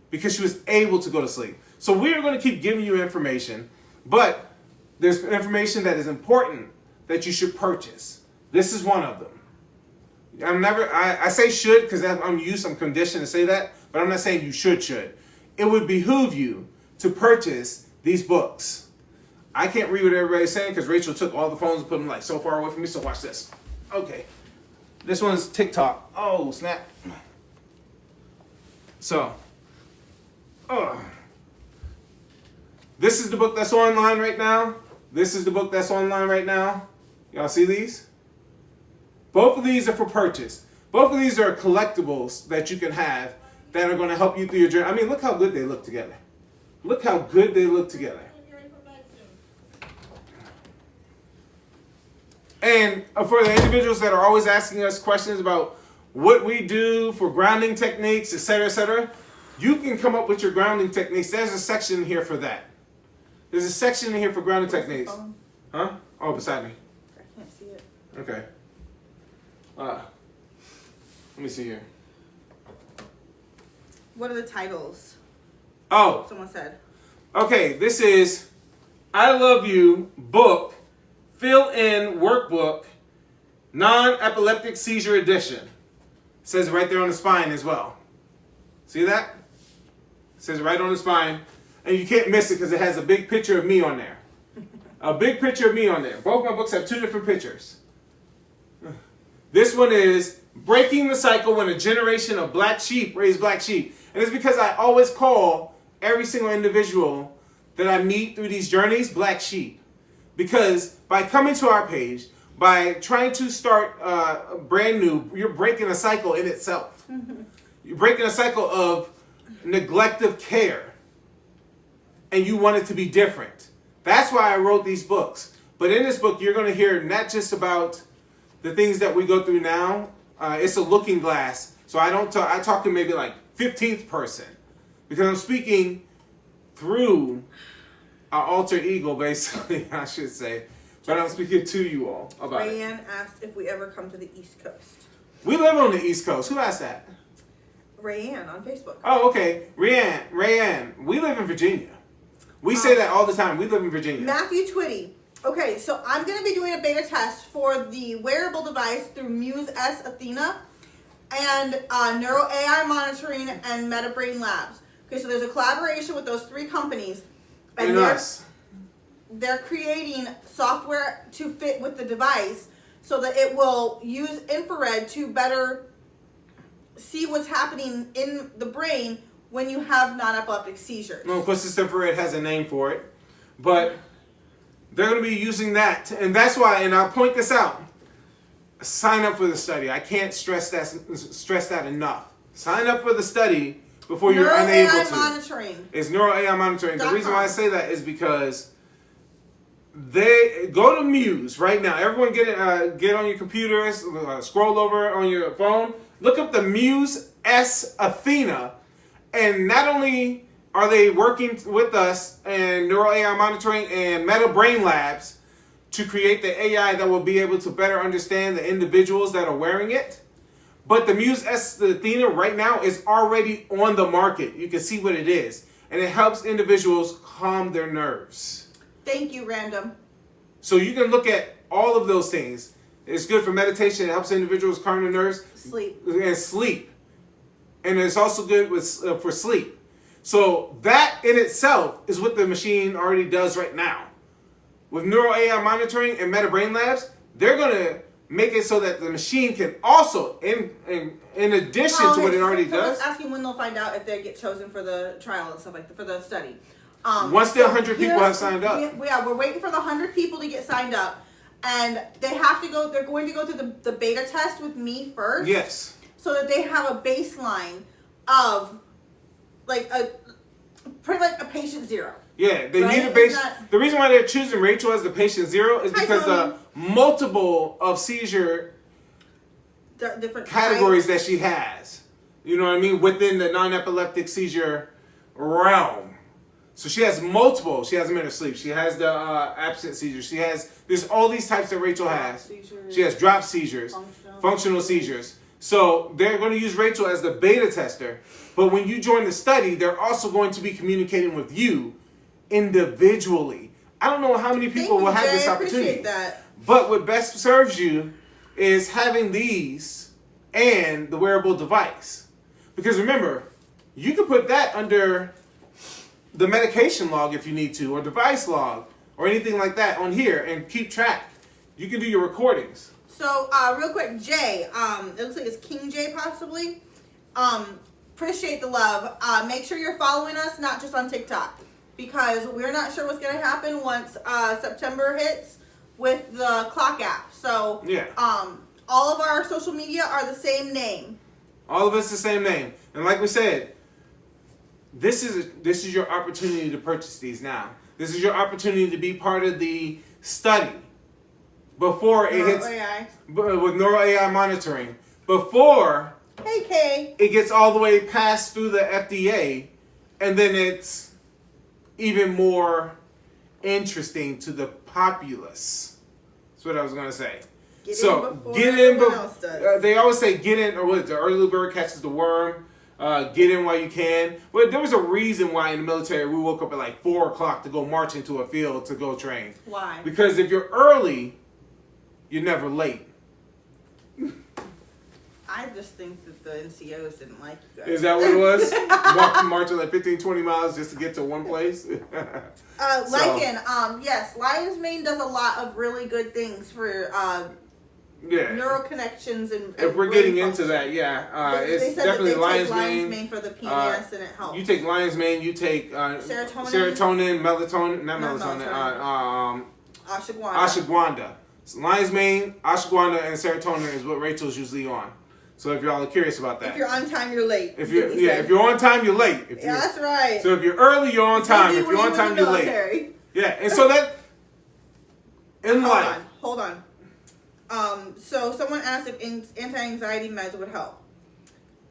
Because she was able to go to sleep. So we're going to keep giving you information, but there's information that is important that you should purchase. This is one of them. I say should because I'm conditioned to say that, but I'm not saying you should. It would behoove you to purchase these books. I can't read what everybody's saying because Rachel took all the phones and put them like so far away from me, so watch this. Okay. This one's TikTok. Oh, snap. So, this is the book that's online right now. This is the book that's online right now. Y'all see these? Both of these are for purchase. Both of these are collectibles that you can have that are going to help you through your journey. I mean, look how good they look together. Look how good they look together. And for the individuals that are always asking us questions about what we do for grounding techniques, etc., you can come up with your grounding techniques. There's a section here for that. There's a section in here for grounding techniques. Huh? Oh, beside me. I can't see it. Okay. Let me see here. What are the titles? Oh. Someone said. Okay, this is I Love You book, fill-in workbook, non-epileptic seizure edition. It says right there on the spine as well. See that? It says right on the spine. And you can't miss it because it has a big picture of me on there. A big picture of me on there. Both my books have two different pictures. This one is breaking the cycle when a generation of black sheep raise black sheep. And it's because I always call every single individual that I meet through these journeys black sheep. Because by coming to our page, by trying to start brand new, you're breaking a cycle in itself. You're breaking a cycle of neglective care. And you want it to be different. That's why I wrote these books. But in this book, you're going to hear not just about the things that we go through now. It's a looking glass. So I talk to maybe like 15th person. Because I'm speaking through our alter ego, basically, I should say. But I'm speaking to you all about it. Rayanne asked if we ever come to the East Coast. We live on the East Coast. Who asked that? Rayanne on Facebook. Oh, okay. Rayanne, we live in Virginia. We say that all the time. We live in Virginia. Matthew Twitty. Okay, so I'm going to be doing a beta test for the wearable device through Muse S Athena and Neuro AI Monitoring and MetaBrain Labs. Okay, so there's a collaboration with those three companies. And they're creating software to fit with the device so that it will use infrared to better see what's happening in the brain when you have non-epileptic seizures. No, of course, this infrared has a name for it. But they're going to be using that. And that's why, and I'll point this out, sign up for the study. I can't stress that enough. Sign up for the study before you're unable to. Monitoring. It's Neuro AI Monitoring. The reason why I say that is because they go to Muse right now. Everyone get on your computers, scroll over on your phone, look up the Muse S Athena, and not only are they working with us and Neuro AI Monitoring and MetaBrain Labs to create the AI that will be able to better understand the individuals that are wearing it, but the Muse S Athena right now is already on the market. You can see what it is. And it helps individuals calm their nerves. Thank you, Random. So you can look at all of those things. It's good for meditation. It helps individuals calm their nerves. Sleep. And sleep. And it's also good for sleep. So that in itself is what the machine already does right now. With Neuro AI Monitoring and MetaBrain Labs, they're going to make it so that the machine can also, in addition to what it already does. Asking when they'll find out if they get chosen for the trial and stuff like that, for the study. Once the 100 people have signed up. We're waiting for the 100 people to get signed up. And they have to go, they're going to go through the beta test with me first. Yes. So that they have a baseline of like pretty like a patient zero. Yeah, they need a base. The reason why they're choosing Rachel as the patient zero is because the multiple of seizure different categories types that she has. You know what I mean? Within the non-epileptic seizure realm. So she has multiple. She has them in her sleep. She has the absent seizures. There's all these types that Rachel has. She has drop seizures, functional seizures. So they're going to use Rachel as the beta tester. But when you join the study, they're also going to be communicating with you individually. I don't know how many people will have this opportunity. I appreciate that. But what best serves you is having these and the wearable device. Because remember, you can put that under the medication log if you need to, or device log, or anything like that on here and keep track. You can do your recordings. So, real quick, Jay, it looks like it's King Jay possibly. Appreciate the love. Make sure you're following us, not just on TikTok, because we're not sure what's going to happen once September hits with the clock app. So, yeah. All of our social media are the same name. All of us the same name. And like we said, this is your opportunity to purchase these now. This is your opportunity to be part of the study before it hits with Neuro AI Monitoring. Before it gets all the way passed through the FDA, and then it's even more interesting to the populace. That's what I was going to say. Get in before they always say get in, or what is it, the early bird catches the worm. Get in while you can. Well, there was a reason why in the military we woke up at like 4 o'clock to go march into a field to go train. Why? Because if you're early, you're never late. I just think that the NCOs didn't like you guys. Is that what it was? Marching like 15, 20 miles just to get to one place? Lycan, yes, Lion's Mane does a lot of really good things for neural connections and if we're brain getting into function. that, They it's said definitely that they lion's take lion's mane. mane for the PMS and it helps. You take lion's mane, you take serotonin, melatonin, not melatonin, ashwagandha. So lion's mane, ashwagandha, and serotonin is what Rachel's usually on. So if y'all are curious about that. If you're on time, you're late. If you're on time, you're late. That's right. So if you're early, you're on time. If you're on time, you're late. Yeah, and so that in life. Hold on. So someone asked if anti-anxiety meds would help.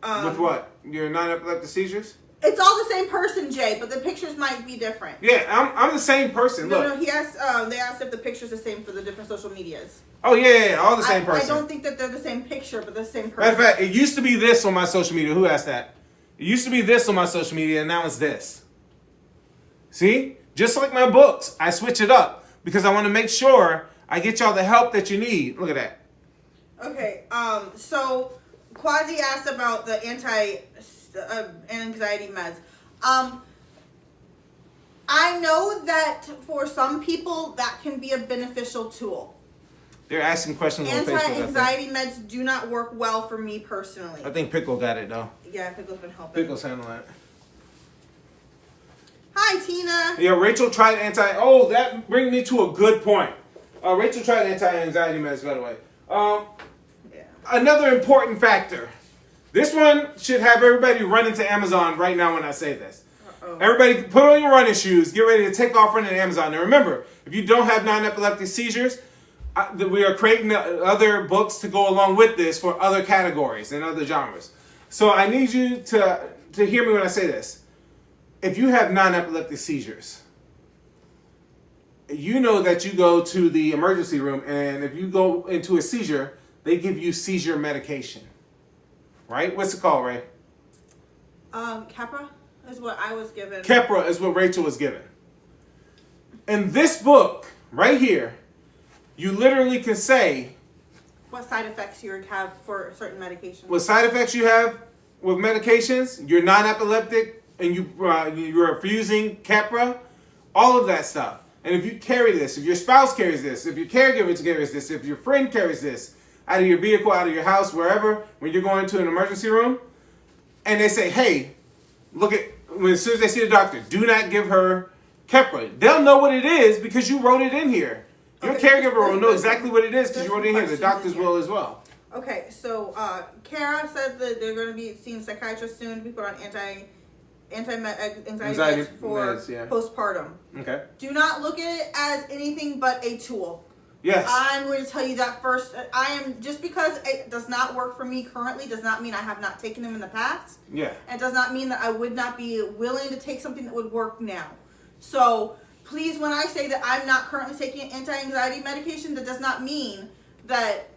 With what? Your non-epileptic seizures? It's all the same person, Jay, but the pictures might be different. Yeah, I'm the same person. Look. No, he asked. They asked if the picture's the same for the different social medias. Oh yeah, all the same person. I don't think that they're the same picture, but the same person. Matter of fact, it used to be this on my social media. Who asked that? It used to be this on my social media, and now it's this. See? Just like my books, I switch it up because I want to make sure I get y'all the help that you need. Look at that. Okay. So Quasi asked about the anti-anxiety meds. I know that for some people that can be a beneficial tool. They're asking questions on Facebook. Anti-anxiety meds do not work well for me personally. I think Pickle got it though. Yeah, Pickle's been helping. Pickle's handling it. Hi, Tina. Yeah, Rachel tried Oh, that brings me to a good point. Rachel tried anti-anxiety meds, by the way. Another important factor. This one should have everybody run into Amazon right now when I say this. Uh-oh. Everybody put on your running shoes. Get ready to take off running to Amazon. Now remember, if you don't have non-epileptic seizures, we are creating other books to go along with this for other categories and other genres. So I need you to hear me when I say this. If you have non-epileptic seizures, you know that you go to the emergency room, and if you go into a seizure, they give you seizure medication. Right? What's it called, Ray? Keppra is what I was given. Keppra is what Rachel was given. In this book, right here, you literally can say what side effects you have for certain medications. What side effects you have with medications, you're non-epileptic, and you're refusing Keppra, all of that stuff. And if you carry this, if your spouse carries this, if your caregiver carries this, if your friend carries this, out of your vehicle, out of your house, wherever, when you're going to an emergency room, and they say, hey, look at, as soon as they see the doctor, do not give her Keppra. They'll know what it is because you wrote it in here. Your caregiver will know exactly what it is because you wrote it in here. The doctors will as well. Okay, so Kara said that they're going to be seeing psychiatrists soon to be put on anti-anxiety meds for postpartum. Okay. Do not look at it as anything but a tool. Yes. I'm going to tell you that first. Just because it does not work for me currently does not mean I have not taken them in the past. Yeah. And does not mean that I would not be willing to take something that would work now. So please, when I say that I'm not currently taking anti-anxiety medication, that does not mean that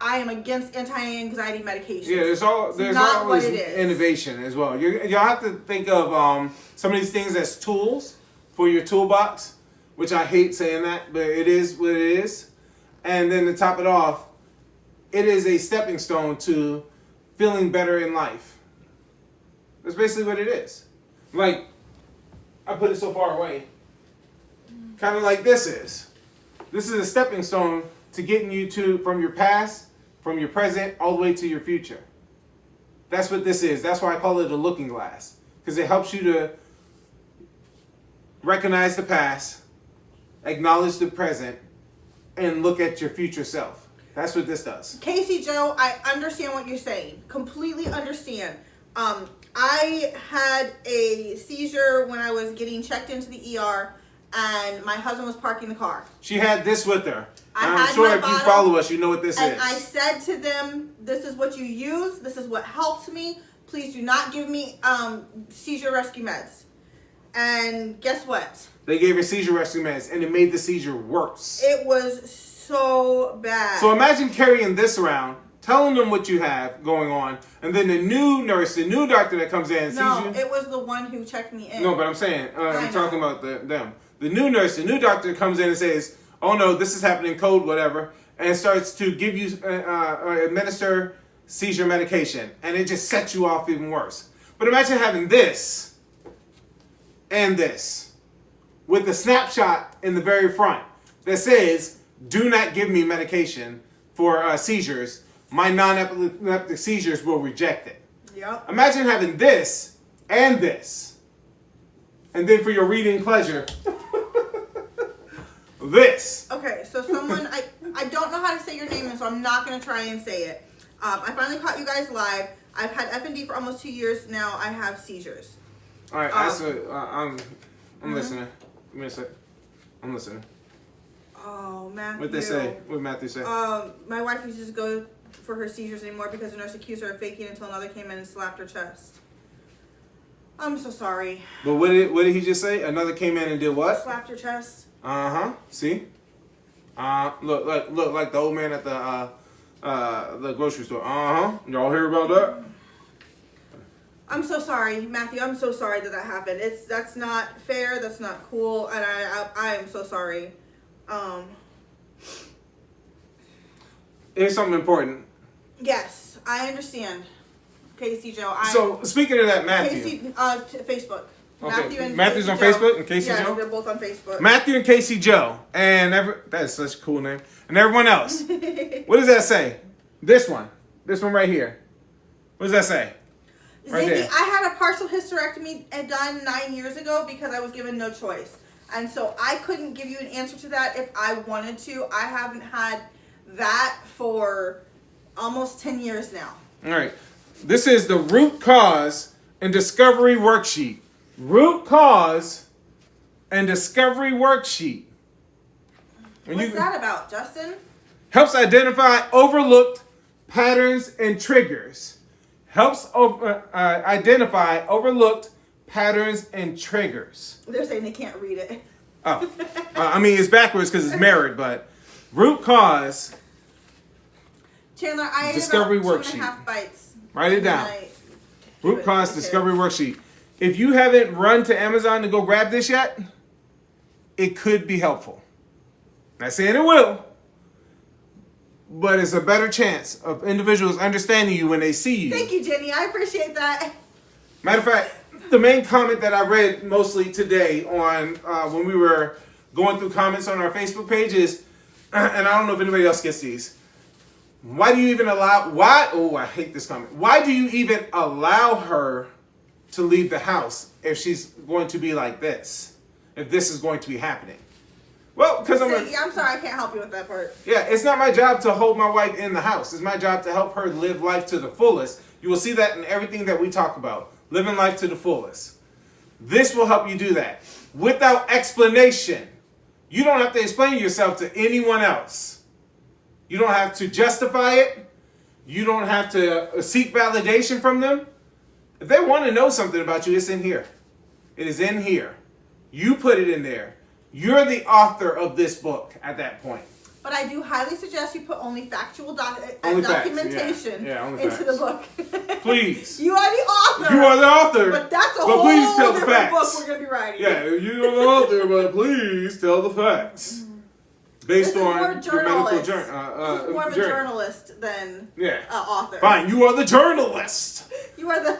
I am against anti-anxiety medication. Yeah, there's always innovation as well. Y'all have to think of some of these things as tools for your toolbox, which I hate saying that, but it is what it is. And then to top it off, it is a stepping stone to feeling better in life. That's basically what it is. Like, I put it so far away. Kind of like this is. This is a stepping stone to getting you from your past, from your present, all the way to your future. That's what this is. That's why I call it a looking glass. Because it helps you to recognize the past, acknowledge the present, and look at your future self. That's what this does. Casey Joe, I understand what you're saying. Completely understand. I had a seizure when I was getting checked into the ER, and my husband was parking the car. She had this with her. I'm sure if you follow us, you know what this is. And I said to them, this is what you use. This is what helps me. Please do not give me seizure rescue meds. And guess what? They gave her seizure rescue meds, and it made the seizure worse. It was so bad. So imagine carrying this around, telling them what you have going on, and then the new nurse, the new doctor that comes in and sees you. No, it was the one who checked me in. No, but I'm saying, I'm talking about them. The new nurse, the new doctor comes in and says, oh no, this is happening, code, whatever, and starts to give you, administer seizure medication, and it just sets you off even worse. But imagine having this and this with the snapshot in the very front that says, do not give me medication for seizures, my non-epileptic seizures will reject it. Yep. Imagine having this and this. And then for your reading pleasure, this. Okay, so someone, I don't know how to say your name, and so I'm not going to try and say it. I finally caught you guys live. I've had FND for almost 2 years now. I have seizures. All right, I'm listening. Give me a sec. I'm listening. Oh, Matthew. What'd they say? What did Matthew say? My wife used to just go for her seizures anymore because the nurse accused her of faking until another came in and slapped her chest. I'm so sorry. But what did he just say? Another came in and did what? Slapped your chest. See? Look like the old man at the grocery store. Y'all hear about that? I'm so sorry, Matthew. I'm so sorry that happened. That's not fair. That's not cool, and I am so sorry. Here's something important. Yes, I understand. Casey Joe. So speaking of that, Matthew. Casey, Facebook. Okay. Matthew's Matthew's on Casey Facebook Joe. and Casey yes, Joe? they're both on Facebook. Matthew and Casey Joe. And that is such a cool name. And everyone else. What does that say? This one right here. What does that say? Right Ziggy, there. I had a partial hysterectomy done 9 years ago because I was given no choice. And so I couldn't give you an answer to that if I wanted to. I haven't had that for almost 10 years now. All right. This is the root cause and discovery worksheet. Root cause and discovery worksheet. What's that about, Justin? Helps identify overlooked patterns and triggers. Helps identify overlooked patterns and triggers. They're saying they can't read it. Oh, I mean, it's backwards because it's mirrored, but root cause. Chandler, I ate Discovery about worksheet. 2.5 bites. Write it down. tonight. Root cause discovery worksheet. If you haven't run to Amazon to go grab this yet, it could be helpful. Not saying it will, but it's a better chance of individuals understanding you when they see you. Thank you, Jenny. I appreciate that. Matter of fact, the main comment that I read mostly today on when we were going through comments on our Facebook page is, and I don't know if anybody else gets these. Why do you even allow, I hate this comment. Why do you even allow her to leave the house if she's going to be like this? If this is going to be happening? Well, because I'm sorry, I can't help you with that part. Yeah, it's not my job to hold my wife in the house. It's my job to help her live life to the fullest. You will see that in everything that we talk about. Living life to the fullest. This will help you do that. Without explanation. You don't have to explain yourself to anyone else. You don't have to justify it. You don't have to seek validation from them. If they want to know something about you, it's in here. It is in here. You put it in there. You're the author of this book at that point. But I do highly suggest you put only factual Only documentation facts. Only into facts. the book. Please. You are the author. You are the author. But that's a but whole please tell the different facts. book we're going to be writing. Yeah, you are the author, but please tell the facts. Based This is more on your medical journey. This is more of a journalist than author. Fine, you are the journalist. You are the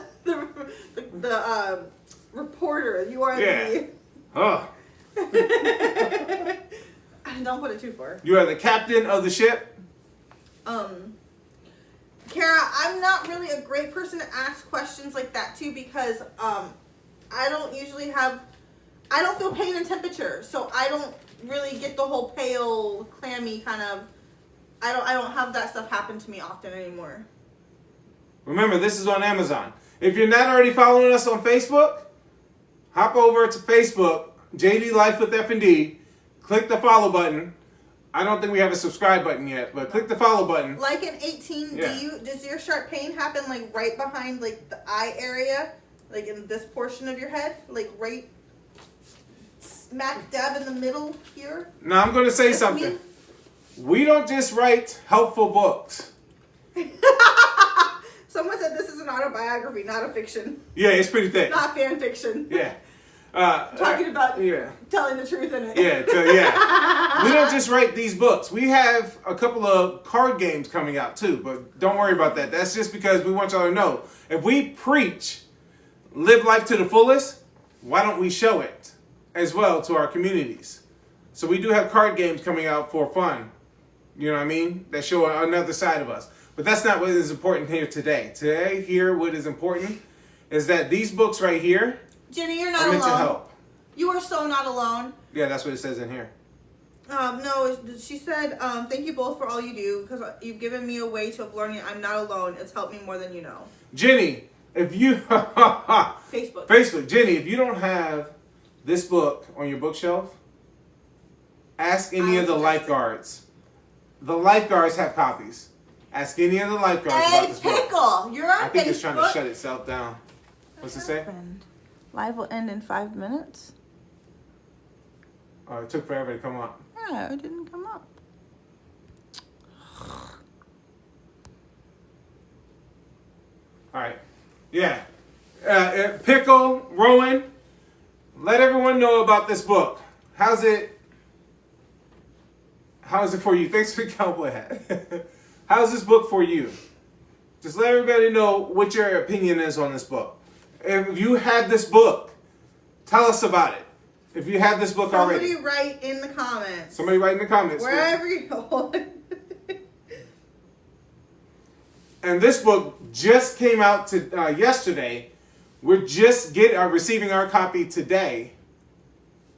reporter. You are the... Don't put it too far. You are the captain of the ship. Kara, I'm not really a great person to ask questions like that to because I don't usually have... I don't feel pain and temperature, so I don't really get the whole pale, clammy kind of... I don't have that stuff happen to me often anymore. Remember, this is on Amazon. If you're not already following us on Facebook, hop over to Facebook, JD Life with F&D, click the follow button. I don't think we have a subscribe button yet, but click the follow button. Like in 18, does your sharp pain happen like right behind like the eye area? Like in this portion of your head? Like right smack dab in the middle here? Now I'm going to say something. We don't just write helpful books. Someone said this is an autobiography, not a fiction. Yeah, it's pretty thick. Not fan fiction. Yeah. Talking about telling the truth in it. We don't just write these books. We have a couple of card games coming out too, but don't worry about that. That's just because we want y'all to know. If we preach live life to the fullest, why don't we show it as well to our communities? So we do have card games coming out for fun. You know what I mean? That show another side of us. But that's not what is important here today. Today, here, what is important is that these books right here Jenny, you're not are meant alone. to help. You are so not alone. Yeah, that's what it says in here. No, she said, thank you both for all you do, because you've given me a way of learning I'm not alone. It's helped me more than you know. Jenny, if you... Facebook. Jenny, if you don't have this book on your bookshelf, ask any of the lifeguards. The lifeguards have copies. Ask any of the lifeguards about this book. Pickle, you're on Facebook. I think it's trying to shut itself down. What's it say? Live will end in 5 minutes. Oh, it took forever to come up. Yeah, it didn't come up. All right. Yeah. Pickle, Rowan, let everyone know about this book. How's it for you? Thanks for the cowboy hat. How's this book for you? Just let everybody know what your opinion is on this book. If you had this book, tell us about it. If you have this book already. Somebody write in the comments. Somebody write in the comments. Wherever you go. And this book just came out yesterday. We're just receiving our copy today.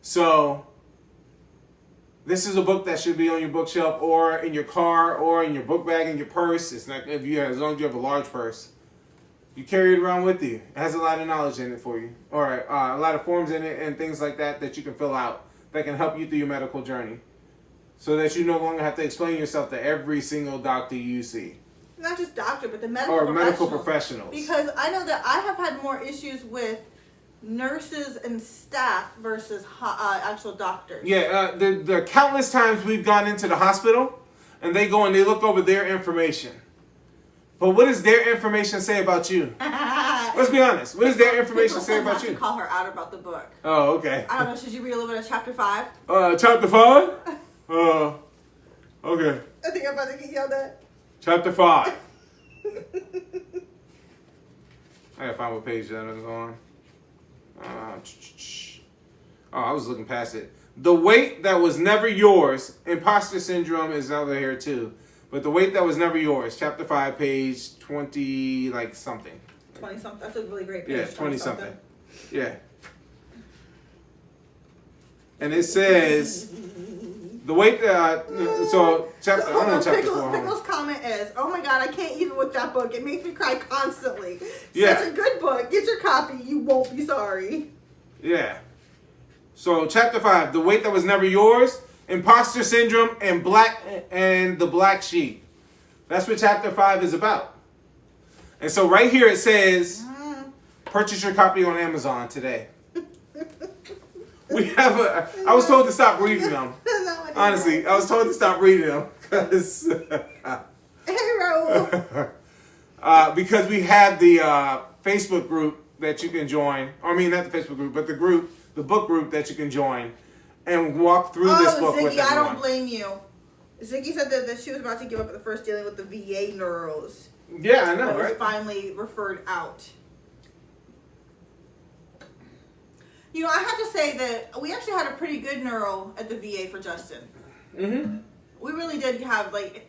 So this is a book that should be on your bookshelf or in your car or in your book bag in your purse. It's not as long as you have a large purse. You carry it around with you. It has a lot of knowledge in it for you. Or a lot of forms in it and things like that you can fill out that can help you through your medical journey. So that you no longer have to explain yourself to every single doctor you see. Not just doctor, but the medical professionals. Because I know that I have had more issues with nurses and staff versus actual doctors. Yeah, the countless times we've gone into the hospital and they go and they look over their information. But what does their information say about you? Let's be honest. What does their information say about you? To call her out about the book. Oh, okay. I don't know. Should you read a little bit of chapter 5? Chapter 5? Okay. I think I'm about to get yelled at. Chapter 5. I gotta find what page that is on. I was looking past it. The weight that was never yours. Imposter syndrome is over here too. But the weight that was never yours. Chapter 5, page 20, like something. 20 something. That's a really great page. Yeah, 20 something. Yeah. And it says the weight that chapter. I'm on chapter 4. Pickle's comment is, "Oh my God, I can't even with that book. It makes me cry constantly. Yeah. Such a good book. Get your copy. You won't be sorry." Yeah. So chapter 5, the weight that was never yours, imposter syndrome, and the black sheep. That's what chapter 5 is about. And so right here it says, purchase your copy on Amazon today. I was told to stop reading them. Honestly, I was told to stop reading them because because we had the Facebook group that you can join. I mean, not the Facebook group, but the book group that you can join and walk through this book with everyone. I don't blame you. Ziggy said that she was about to give up at the first dealing with the VA neuros. Yeah, I know, But right? was finally referred out. You know, I have to say that we actually had a pretty good neuro at the VA for Justin. Mm-hmm. We really did have, like...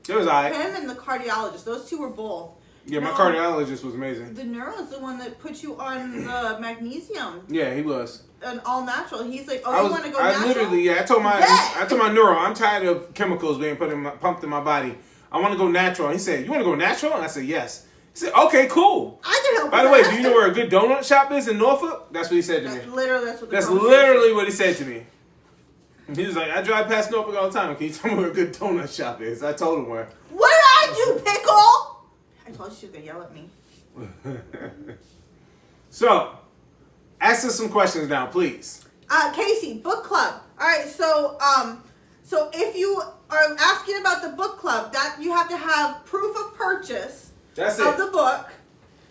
It was all right. Him and the cardiologist, those two were both. Yeah, my cardiologist was amazing. The neuro is the one that put you on the magnesium. Yeah, he was. An all natural. He's like, you want to go natural? I literally, I told my neuro, I'm tired of chemicals being pumped in my body. I want to go natural. He said, you want to go natural? And I said, yes. He said, okay, cool. I can help. By the way, do you know where a good donut shop is in Norfolk? That's what he said to me. That's literally what he said to me. He was like, I drive past Norfolk all the time. Can you tell me where a good donut shop is? I told him where. What did I do, Pickle? I told you she was going to yell at me. So, ask us some questions now, please. Casey, book club. All right, so if you are asking about the book club, that you have to have proof of purchase of the book.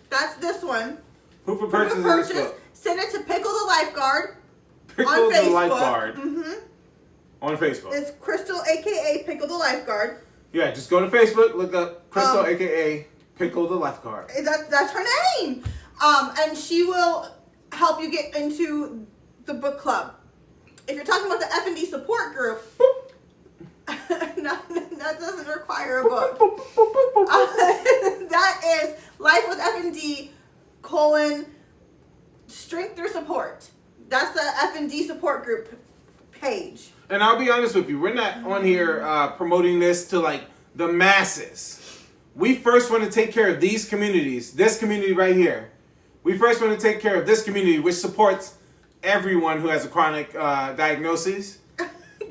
That's this one. Proof of purchase of this book. Send it to Pickle the Lifeguard Pickle on Facebook. The Lifeguard. Mm-hmm. On Facebook. It's Crystal, a.k.a. Pickle the Lifeguard. Yeah, just go to Facebook, look up Crystal, a.k.a. Pickle the Lifeguard. That's her name. And she will help you get into the book club. If you're talking about the F&D support group, entire book. That is Life with FND, Strength Through Support. That's the FND support group page. And I'll be honest with you, we're not on here promoting this to like the masses. We first want to take care of these communities, this community right here. We first want to take care of this community, which supports everyone who has a chronic diagnosis.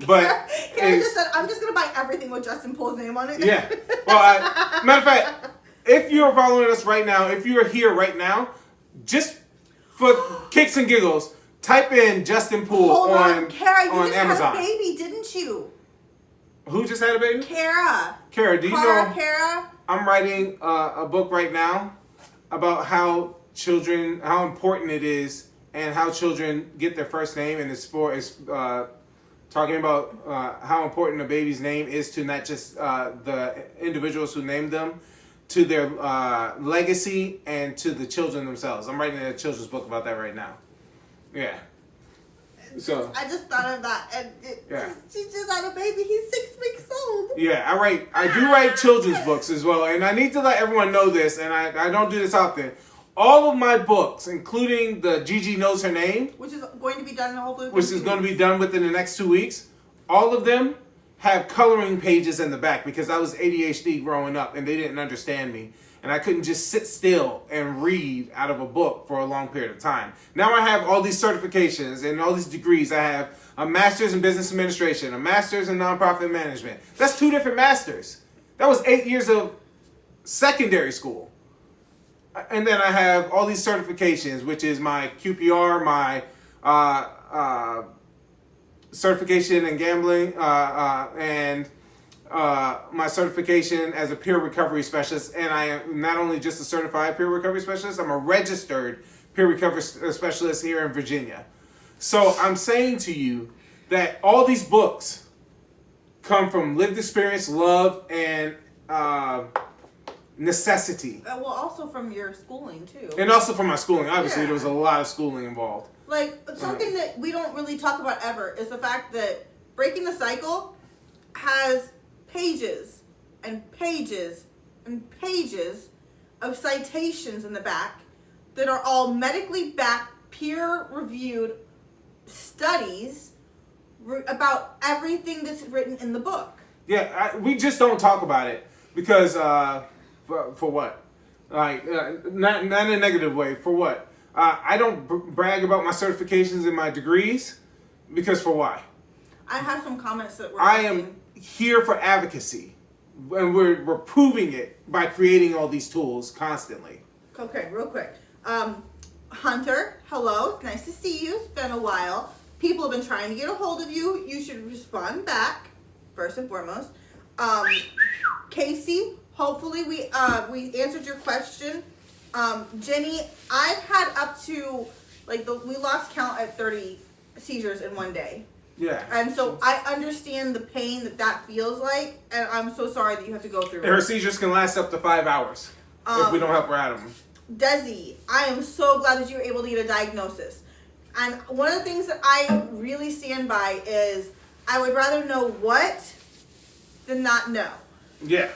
But Karen just said, I'm just going to buy everything with Justin Pole's name on it. Yeah. Well, matter of fact, if you're following us right now, if you're here right now, just for kicks and giggles, type in Justin Poole on Kara, you on just Amazon. had a baby, didn't you? Who just had a baby? Kara. Kara, do you know? Kara. I'm writing a book right now about how important it is, and how children get their first name, and it's talking about how important a baby's name is to not just the individuals who named them, to their legacy, and to the children themselves. I'm writing a children's book about that right now. Yeah. So I just thought of that, and she just had a baby. He's 6 weeks old. Yeah, I do write children's books as well, and I need to let everyone know this, and I don't do this often. All of my books, including the Gigi Knows Her Name, which is going to be done hopefully. Which is going to be done within the next 2 weeks. All of them have coloring pages in the back because I was ADHD growing up and they didn't understand me. And I couldn't just sit still and read out of a book for a long period of time. Now I have all these certifications and all these degrees. I have a master's in business administration, a master's in nonprofit management. That's 2 different masters. That was 8 years of secondary school. And then I have all these certifications, which is my QPR, my certification in gambling, and my certification as a peer recovery specialist. And I am not only just a certified peer recovery specialist, I'm a registered peer recovery specialist here in Virginia. So I'm saying to you that all these books come from lived experience, love, and necessity. Well, also from your schooling too. And also from my schooling. Obviously, there was a lot of schooling involved. Like, something that we don't really talk about ever is the fact that Breaking the Cycle has pages and pages and pages of citations in the back that are all medically backed, peer-reviewed studies about everything that's written in the book. Yeah, we just don't talk about it because, for what? Like, not in a negative way. For what? I don't brag about my certifications and my degrees because for why? I have some comments that were. I am here for advocacy, and we're proving it by creating all these tools constantly. Okay, real quick. Hunter, hello. It's nice to see you. It's been a while. People have been trying to get a hold of you. You should respond back, first and foremost. Casey, hopefully we answered your question. Jenny, I've had up to, we lost count at 30 seizures in one day. Yeah. And so I understand the pain that feels like, and I'm so sorry that you have to go through it. Her seizures can last up to 5 hours if we don't help her out of them. Desi, I am so glad that you were able to get a diagnosis. And one of the things that I really stand by is I would rather know what than not know. Yeah.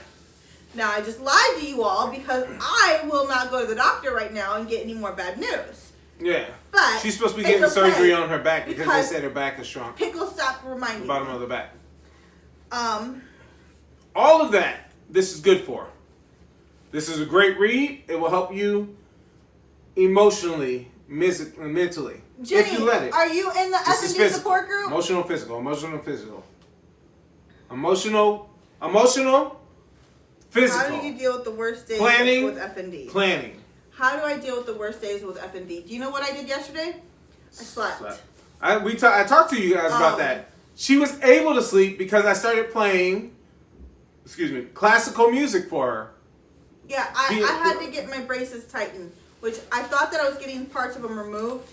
Now, I just lied to you all because I will not go to the doctor right now and get any more bad news. Yeah. But she's supposed to be getting surgery on her back because they said her back is shrunk. Pickle, stop reminding me. The bottom of the back. All of that, this is good for. This is a great read. It will help you emotionally, mentally. Jenny, if you let it. Are you in the S&D support group? Emotional, physical. Emotional, physical. How do you deal with the worst days with FND? Planning. How do I deal with the worst days with FND? Do you know what I did yesterday? I slept. I talked to you guys about that. She was able to sleep because I started playing, classical music for her. Yeah, I had to get my braces tightened, which I thought that I was getting parts of them removed,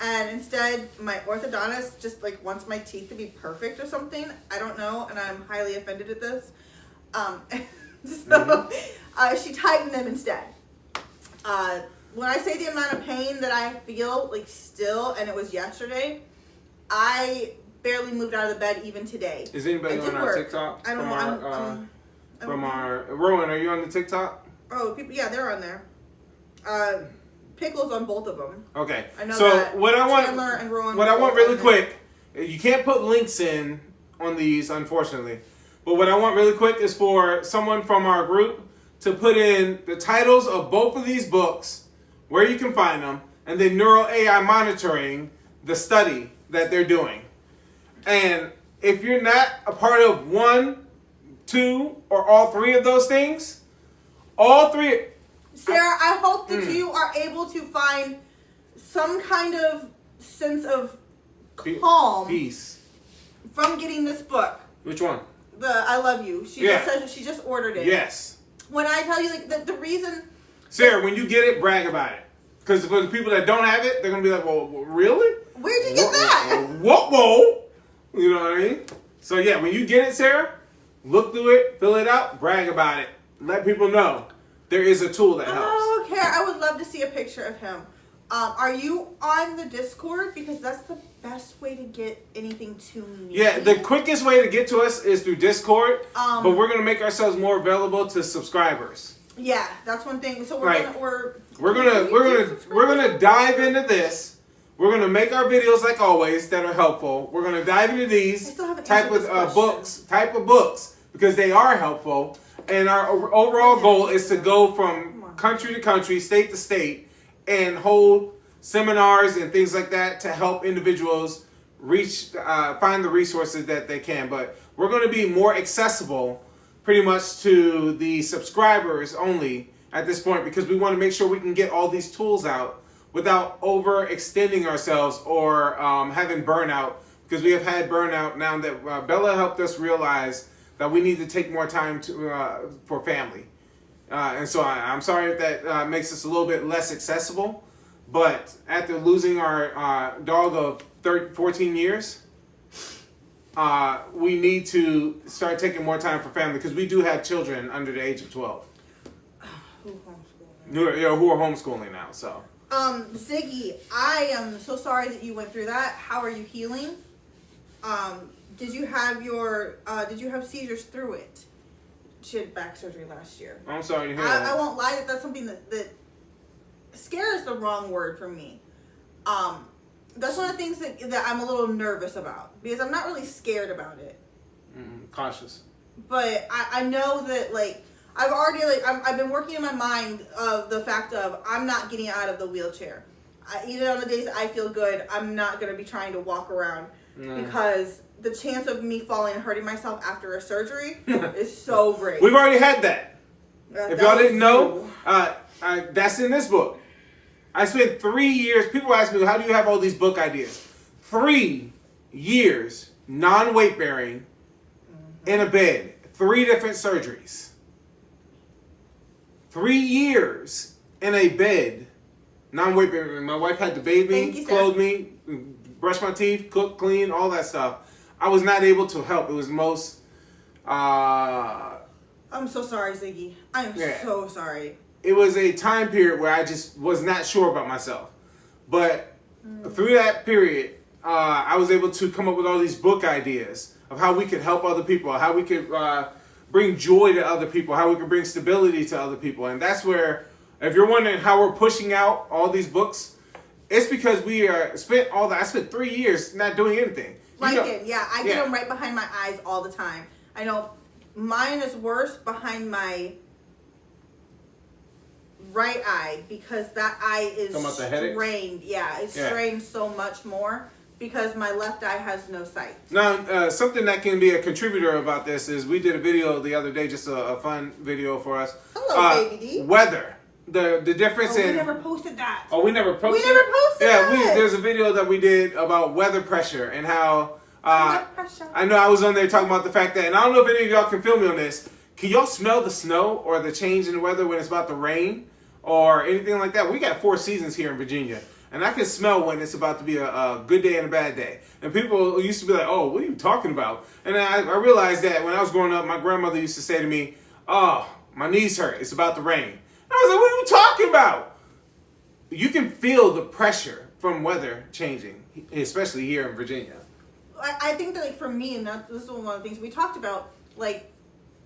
and instead my orthodontist just wants my teeth to be perfect or something. I don't know, and I'm highly offended at this. She tightened them instead. When I say the amount of pain that I feel still, and it was yesterday, I barely moved out of the bed even today. Is anybody on our TikTok? I don't know. from our Rowan. Are you on the TikTok? Oh, people, yeah, they're on there. Pickles on both of them. Okay. I know so that. what I want, Chandler and Rowan what I want really both quick, you can't put links in on these, unfortunately. But what I want really quick is for someone from our group to put in the titles of both of these books, where you can find them, and then neural AI monitoring the study that they're doing. And if you're not a part of 1, 2, or all 3 of those things, all 3. Sarah, I hope that you are able to find some kind of sense of calm Peace. from getting this book. Which one? The I Love You. She just said she just ordered it. Yes. When I tell you like the reason, Sarah, when you get it, brag about it. Because for the people that don't have it, they're going to be like, well, really? where'd you get that? Whoa. You know what I mean? So yeah, when you get it, Sarah, look through it, fill it out, brag about it. Let people know there is a tool that helps. Oh, okay. I would love to see a picture of him. Are you on the Discord? Because that's the best way to get anything to me. Yeah, the quickest way to get to us is through Discord, but we're going to make ourselves more available to subscribers. Yeah, that's one thing. So Right. we're gonna dive into this. We're gonna make our videos like always that are helpful. We're gonna dive into these I still haven't type answered of this books because they are helpful. And our overall goal is to go from country to country, state to state, and hold seminars and things like that to help individuals reach, find the resources that they can. But we're going to be more accessible pretty much to the subscribers only at this point because we want to make sure we can get all these tools out without overextending ourselves or having burnout, because we have had burnout now that Bella helped us realize that we need to take more time to for family. And so I'm sorry if that makes us a little bit less accessible, but after losing our dog of 14 years, we need to start taking more time for family because we do have children under the age of 12 who are homeschooling now. So, Ziggy, I am so sorry that you went through that. How are you healing? Did you have seizures through it? She had back surgery last year. I'm sorry to hear I that. won't lie, that's something that scare is the wrong word for me. That's one of the things that I'm a little nervous about because I'm not really scared about it. Cautious. But I know that like I've already I've been working in my mind of the fact of I'm not getting out of the wheelchair. Even on the days that I feel good, I'm not going to be trying to walk around because the chance of me falling and hurting myself after a surgery is so great. We've already had that. If y'all didn't know, that's in this book. I spent 3 years. People ask me, how do you have all these book ideas? 3 years non-weight bearing in a bed. 3 different surgeries. 3 years in a bed, non-weight bearing. My wife had to bathe me, clothe me, brush my teeth, cook, clean, all that stuff. I was not able to help. It was most... I'm so sorry, Ziggy. I am so sorry. It was a time period where I just was not sure about myself. But through that period, I was able to come up with all these book ideas of how we could help other people, how we could bring joy to other people, how we could bring stability to other people. And that's where, if you're wondering how we're pushing out all these books, it's because I spent 3 years not doing anything. I get them right behind my eyes all the time. I know mine is worse behind my right eye because that eye is strained. Yeah, it's strained so much more because my left eye has no sight. Now, something that can be a contributor about this is we did a video the other day, just a fun video for us. Hello, baby D. Weather. The difference in... we never posted that. Oh, we never posted? We never posted that. There's a video that we did about weather pressure and how... I know I was on there talking about the fact that, and I don't know if any of y'all can feel me on this, can y'all smell the snow or the change in the weather when it's about to rain or anything like that? We got 4 seasons here in Virginia, and I can smell when it's about to be a good day and a bad day. And people used to be like, oh, what are you talking about? And I realized that when I was growing up, my grandmother used to say to me, oh, my knees hurt, it's about to rain. I was like, what are you talking about? You can feel the pressure from weather changing, especially here in Virginia. I think that, like, for me, and this is one of the things we talked about, like,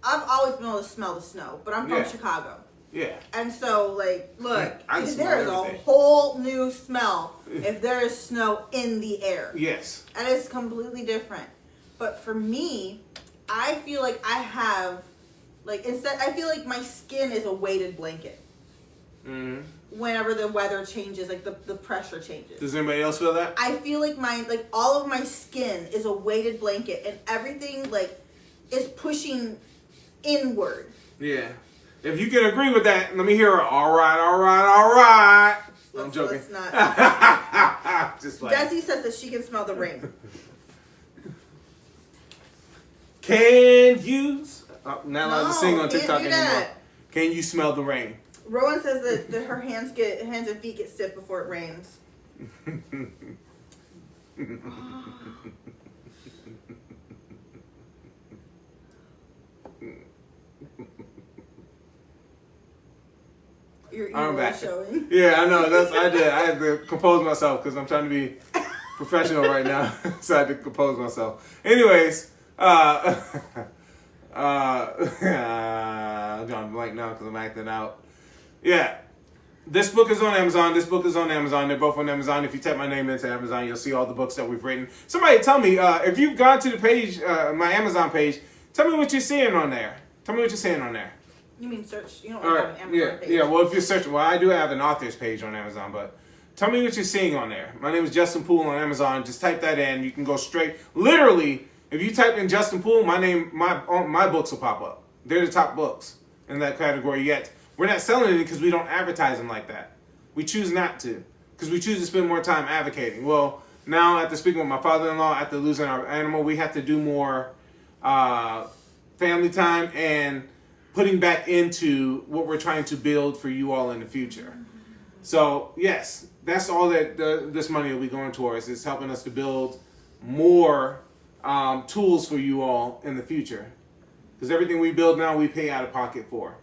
I've always been able to smell the snow, but I'm from Yeah. Chicago. Yeah. And so, like, look, I can smell there is a everything. whole new smell if there is snow in the air. Yes. And it's completely different. But for me, I feel like I have, like, I feel like my skin is a weighted blanket. Mm-hmm. Whenever the weather changes, like the pressure changes. Does anybody else feel that? I feel like all of my skin is a weighted blanket, and everything like is pushing inward. Yeah. If you can agree with that, let me hear it. All right, all right, all right. I'm joking. Let's not. Just like. Desi says that she can smell the rain. Can you? Not allowed No, to sing on can't TikTok do anymore. that. Can you smell the rain? Rowan says that her hands and feet get stiff before it rains. Your I'm ego back. is showing. Yeah, I know. I had to compose myself because I'm trying to be professional right now. So I had to compose myself. Anyways, I'm drawing blank now because I'm acting out. Yeah. This book is on Amazon. This book is on Amazon. They're both on Amazon. If you type my name into Amazon, you'll see all the books that we've written. Somebody tell me, if you've gone to the page, my Amazon page, tell me what you're seeing on there. Tell me what you're seeing on there. You mean search? You don't All have right. an Amazon page. Yeah. Well, if you're searching, well, I do have an author's page on Amazon, but tell me what you're seeing on there. My name is Justin Poole on Amazon. Just type that in. You can go straight. Literally, if you type in Justin Poole, my books will pop up. They're the top books in that category. Yet we're not selling it because we don't advertise them like that. We choose not to because we choose to spend more time advocating. Well, now after speaking with my father-in-law, after losing our animal, we have to do more family time and putting back into what we're trying to build for you all in the future. So yes, that's all that this money will be going towards. It's helping us to build more tools for you all in the future. Because everything we build now, we pay out of pocket for.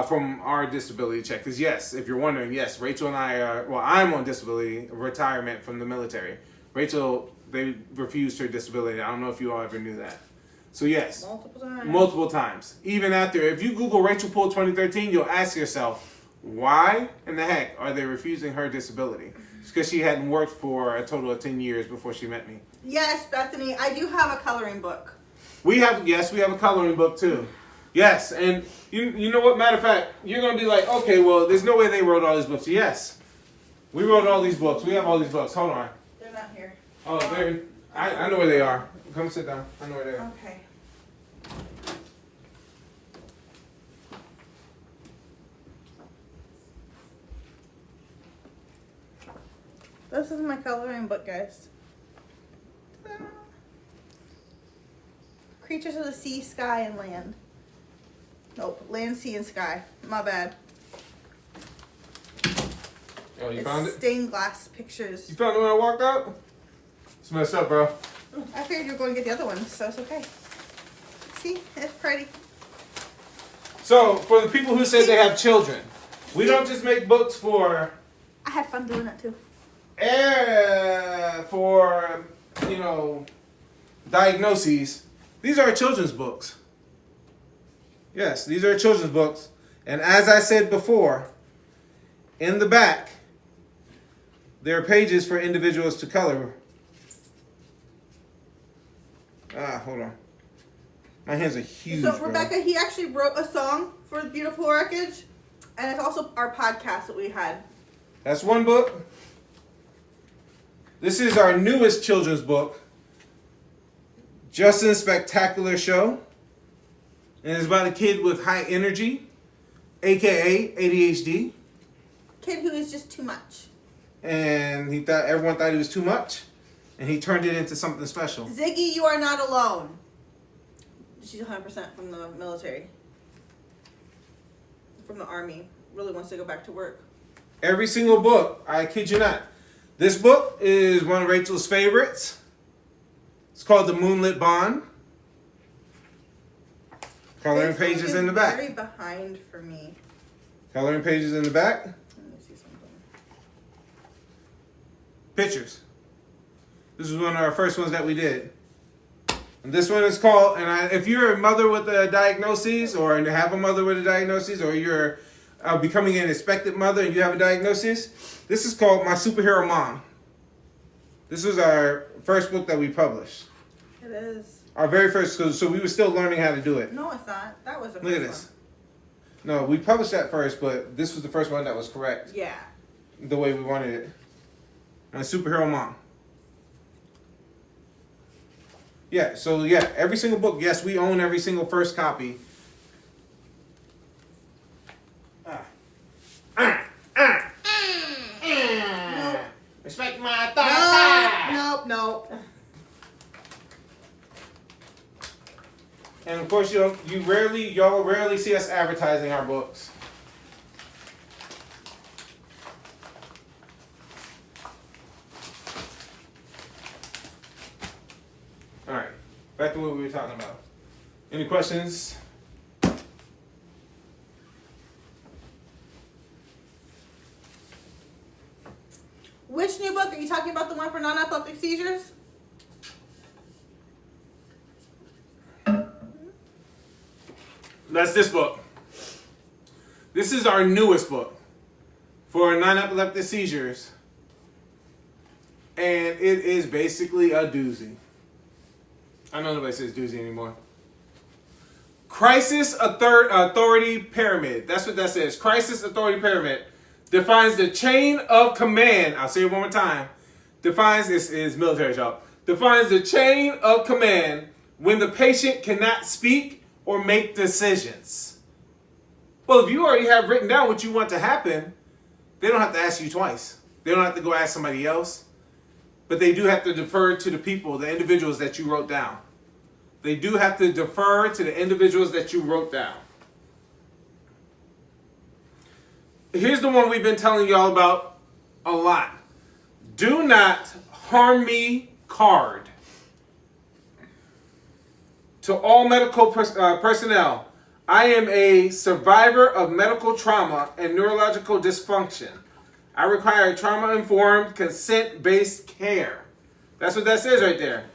From our disability check. Because yes, if you're wondering, yes, Rachel and I are, well, I'm on disability, retirement from the military. Rachel, they refused her disability. I don't know if you all ever knew that. So yes, multiple times. Even after, if you Google Rachel Poole 2013, you'll ask yourself, why in the heck are they refusing her disability? It's because she hadn't worked for a total of 10 years before she met me. Yes, Bethany, I do have a coloring book. We have a coloring book too. Yes, and you know what? Matter of fact, you're going to be like, okay, well, there's no way they wrote all these books. Yes, we wrote all these books. We have all these books. Hold on. They're not here. Oh, there. I know where they are. Come sit down. I know where they are. Okay. This is my coloring book, guys. Ta-da. Creatures of the sea, sky, and land. Nope, land, sea, and sky. My bad. Oh, you It's found it? stained glass pictures. You found it when I walked out? It's messed up, bro. I figured you were going to get the other one, so it's okay. See, it's pretty. So, for the people who say they have children, we don't just make books for, I had fun doing it too. diagnoses. These are children's books. Yes, these are children's books. And as I said before, in the back, there are pages for individuals to color. Hold on. My hands are huge, So, bro. Rebecca, he actually wrote a song for Beautiful Wreckage, and it's also our podcast that we had. That's one book. This is our newest children's book, Justin's Spectacular Show. And it's about a kid with high energy, aka ADHD. Kid who is just too much. And everyone thought he was too much. And he turned it into something special. Ziggy, you are not alone. She's 100% from the military. From the army. Really wants to go back to work. Every single book, I kid you not. This book is one of Rachel's favorites. It's called The Moonlit Bond. Coloring pages in the back. Very behind for me. Coloring pages in the back. Let me see something. Pictures. This is one of our first ones that we did. And this one is called, if you're a mother with a diagnosis, or have a mother with a diagnosis, or you're becoming an expected mother and you have a diagnosis, this is called My Superhero Mom. This was our first book that we published. It is. Our very first, so we were still learning how to do it. No, it's not. That was the Look at first this. No, we published that first, but this was the first one that was correct. Yeah. The way we wanted it. My Superhero Mom. Yeah, so yeah, every single book, yes, we own every single first copy. Nope. Respect my authority. Nope. And of course, y'all rarely see us advertising our books. All right, back to what we were talking about. Any questions? Which new book are you talking about? The one for non-epileptic seizures? That's this book. This is our newest book for non-epileptic seizures. And it is basically a doozy. I know nobody says doozy anymore. Crisis Authority Pyramid. That's what that says. Crisis Authority Pyramid defines the chain of command. I'll say it one more time. This is military job. Defines the chain of command when the patient cannot speak or make decisions. Well, if you already have written down what you want to happen, they don't have to ask you twice. They don't have to go ask somebody else. But they do have to defer to the people, the individuals that you wrote down. They do have to defer to the individuals that you wrote down. Here's the one we've been telling y'all about a lot. Do not harm me card. To all medical personnel, I am a survivor of medical trauma and neurological dysfunction. I require trauma-informed, consent-based care. That's what that says right there.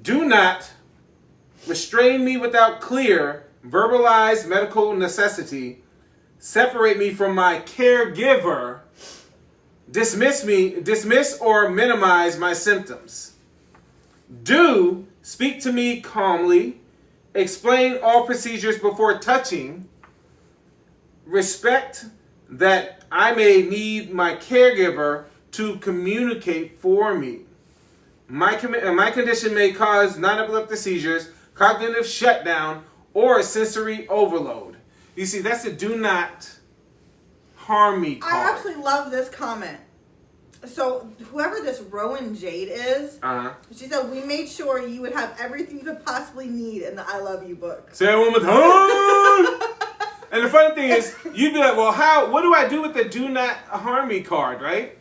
Do not restrain me without clear, verbalized medical necessity. Separate me from my caregiver. Dismiss or minimize my symptoms. Do speak to me calmly. Explain all procedures before touching. Respect that I may need my caregiver to communicate for me. My condition may cause non-epileptic seizures, cognitive shutdown, or sensory overload. You see, that's a do not harm me card. I absolutely love this comment. So whoever this Rowan Jade is, she said, we made sure you would have everything you could possibly need in the I Love You book. Say it one more time. And the funny thing is, you'd be like, well, what do I do with the do not harm me card, right?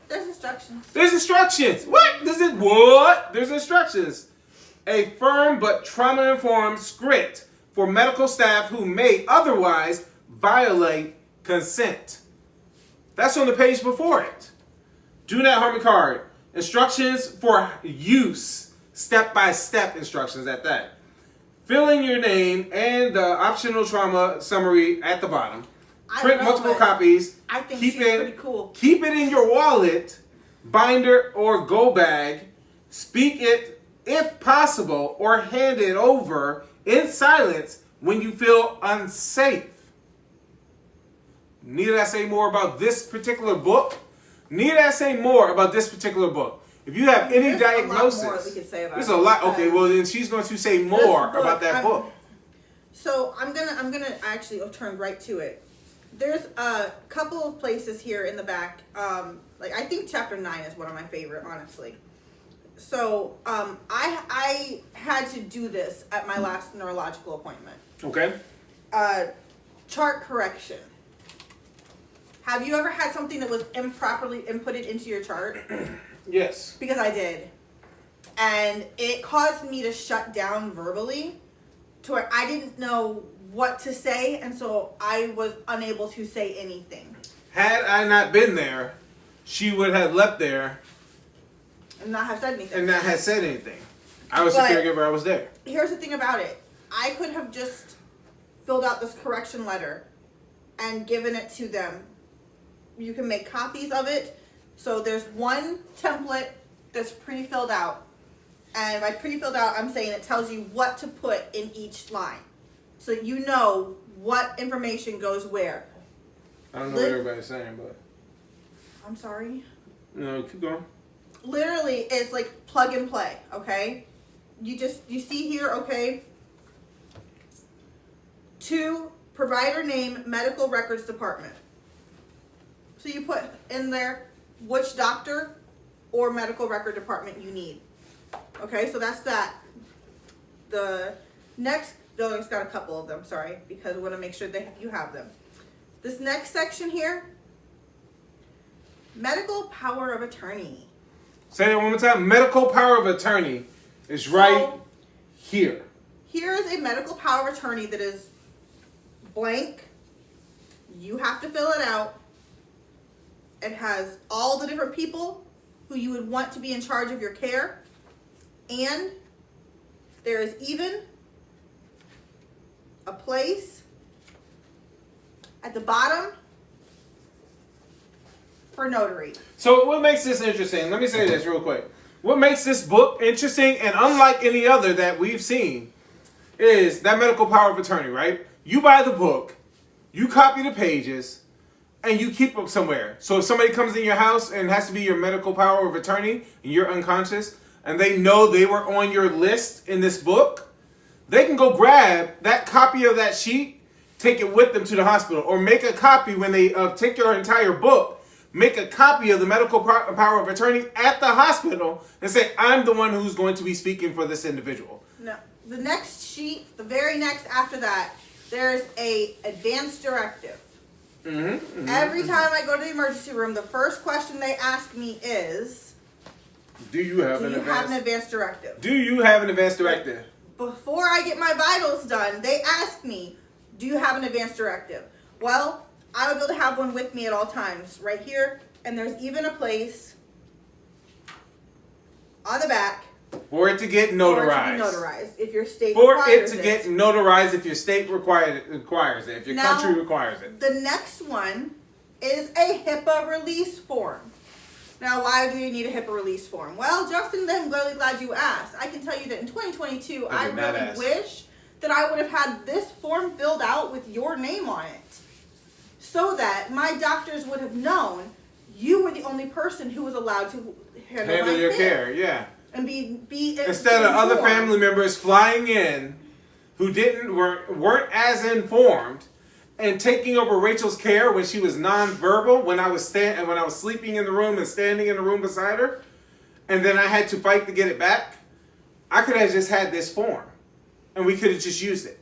There's instructions. There's instructions. What? What? There's instructions. A firm but trauma-informed script for medical staff who may otherwise violate consent. That's on the page before it. Do not harm me card. Instructions for use. Step-by-step instructions at that. Fill in your name and the optional trauma summary at the bottom. Print multiple copies. I think she's pretty cool. Keep it in your wallet, binder, or go bag. Speak it if possible, or hand it over in silence when you feel unsafe. Need I say more about this particular book? Need I say more about this particular book? If you have any diagnosis, a lot more we could say about there's a lot. Okay, well then she's going to say more about that book. So I'm gonna actually turn right to it. There's a couple of places here in the back. Like I think chapter 9 is one of my favorite, honestly. So I had to do this at my last neurological appointment. Okay. Chart correction. Have you ever had something that was improperly inputted into your chart? Yes. Because I did. And it caused me to shut down verbally to where I didn't know what to say, and so I was unable to say anything. Had I not been there, she would have left there and not have said anything. and not have said anything. I was a But caregiver. I was there. here's the thing about it. I could have just filled out this correction letter and given it to them. You can make copies of it. So there's one template that's pre-filled out. And by pre-filled out, I'm saying it tells you what to put in each line. So you know what information goes where. I don't know what everybody's saying, but... I'm sorry? No, keep going. Literally, it's like plug and play, okay? You see here, okay? 2, provider name, medical records department. So you put in there which doctor or medical record department you need. Okay, so that's that. The next, though, it's got a couple of them, sorry, because we want to make sure that you have them. This next section here, medical power of attorney. Say that one more time. Medical power of attorney is right here. Here is a medical power of attorney that is blank. You have to fill it out. It has all the different people who you would want to be in charge of your care. And there is even a place at the bottom for notary. So what makes this interesting? Let me say this real quick. What makes this book interesting and unlike any other that we've seen is that medical power of attorney, right? You buy the book, you copy the pages, and you keep them somewhere. So if somebody comes in your house and has to be your medical power of attorney and you're unconscious and they know they were on your list in this book, they can go grab that copy of that sheet, take it with them to the hospital, or make a copy when they take your entire book, make a copy of the medical power of attorney at the hospital and say, I'm the one who's going to be speaking for this individual. No, the next sheet, the very next after that, there's a advanced directive. Every time I go to the emergency room, the first question they ask me is, Do you have an advanced directive? Do you have an advanced directive? Before I get my vitals done, they ask me, do you have an advanced directive? Well, I would be able to have one with me at all times, right here. And there's even a place on the back for it to get notarized. If your state requires it. Get notarized if your state requires it, if your country requires it. The next one is a HIPAA release form. Now, why do you need a HIPAA release form? Well, Justin, I'm really glad you asked. I can tell you that in 2022, I really wish that I would have had this form filled out with your name on it, so that my doctors would have known you were the only person who was allowed to handle your care. Yeah. And be instead of other family members flying in who weren't as informed and taking over Rachel's care when she was nonverbal, when I was sleeping in the room and standing in the room beside her, and then I had to fight to get it back. I could have just had this form and we could have just used it.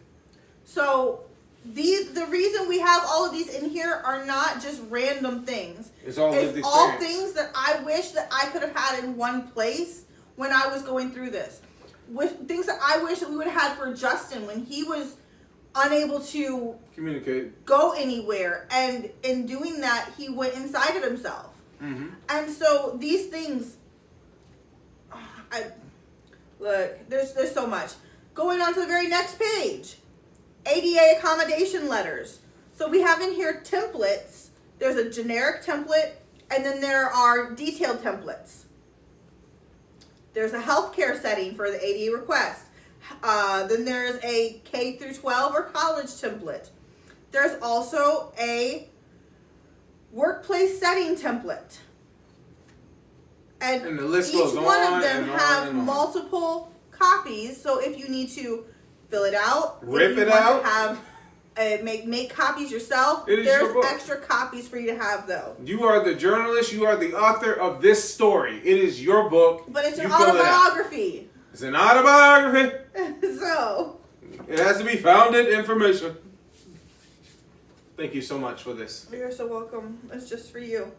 So the reason we have all of these in here are not just random things. It's all lived experience. All things that I wish that I could have had in one place when I was going through this. With things that I wish that we would have had for Justin when he was unable to communicate, go anywhere, and in doing that he went inside of himself. And so these things, look, there's so much. Going on to the very next page, ADA accommodation letters. So we have in here templates. There's a generic template, and then there are detailed templates. There's a healthcare setting for the ADA request. Then there's a K through 12 or college template. There's also a workplace setting template. And the list each goes one on of them and have on. multiple copies. So if you need to fill it out, rip it out, have make copies yourself, there's extra copies for you to have though. You are the journalist, you are the author of this story. It is your book. But it's an autobiography. It's an autobiography. So it has to be founded information. Thank you so much for this. You're so welcome. It's just for you.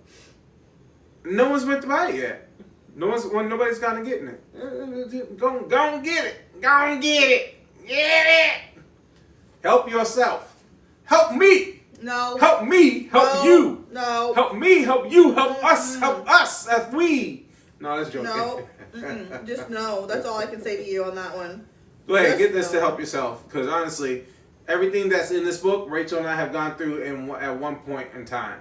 No one's meant to buy it yet. Nobody's gotten getting it. Go and get it. Go and get it. Get it. Help yourself. Help me. No. Help me. Help you. No. Help me. Help you. Help us. Help us as we No, that's joking. No. Just no. That's all I can say to you on that one. Go ahead, Just get this no. to help yourself. Because honestly, everything that's in this book, Rachel and I have gone through at one point in time.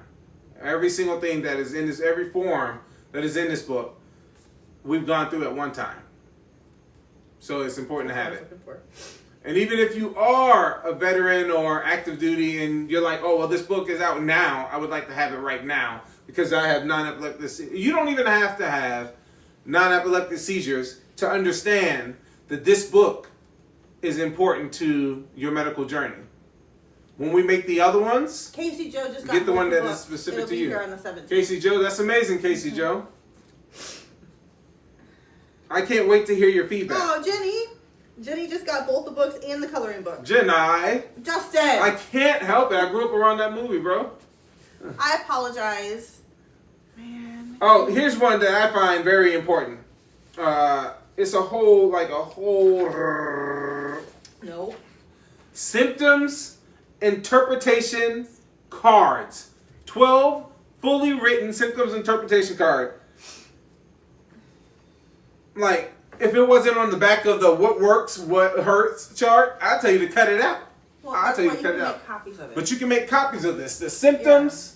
Every single thing that is in this, every form that is in this book, we've gone through at one time. So it's important to have it. And even if you are a veteran or active duty and you're like, oh, well, this book is out now, I would like to have it right now because I have non-epileptic. You don't even have to have non-epileptic seizures to understand that this book is important to your medical journey. When we make the other ones, Casey Joe just got get the one that is books. specific It'll to be you. here on the 17th. Casey Joe, that's amazing, Casey Joe. I can't wait to hear your feedback. Oh, Jenny just got both the books and the coloring book. Jenai. Justin. I can't help it. I grew up around that movie, bro. I apologize. Man. Oh, here's one that I find very important. It's a whole. No. Symptoms interpretation cards. 12 fully written symptoms interpretation card. Like, if it wasn't on the back of the what works, what hurts chart, I'd tell you to cut it out. Well, I'll tell you to cut it make out. copies of it. But you can make copies of this. The symptoms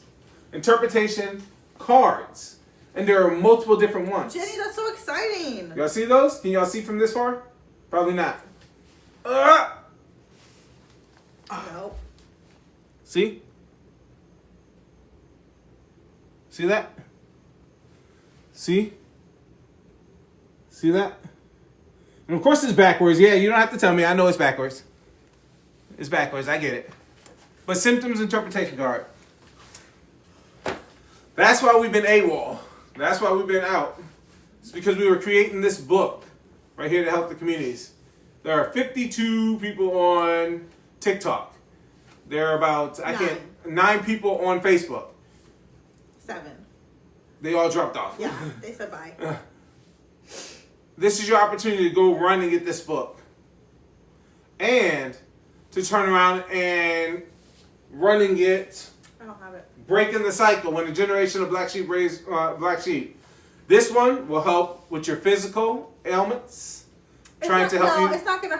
interpretation cards. And there are multiple different ones. Jenny, that's so exciting. Y'all see those? Can y'all see from this far? Probably not. Nope. See? See that? See? See that? And of course it's backwards. Yeah, you don't have to tell me. I know it's backwards. It's backwards. I get it. But symptoms interpretation card. That's why we've been AWOL. That's why we've been out. It's because we were creating this book right here to help the communities. There are 52 people on TikTok. There are about 9 people on Facebook. 7. They all dropped off. Yeah, they said bye. This is your opportunity to go run and get this book. And to turn around and run and get I don't have it. Breaking the Cycle, When a Generation of Black Sheep Raised Black Sheep. This one will help with your physical ailments. It's not going to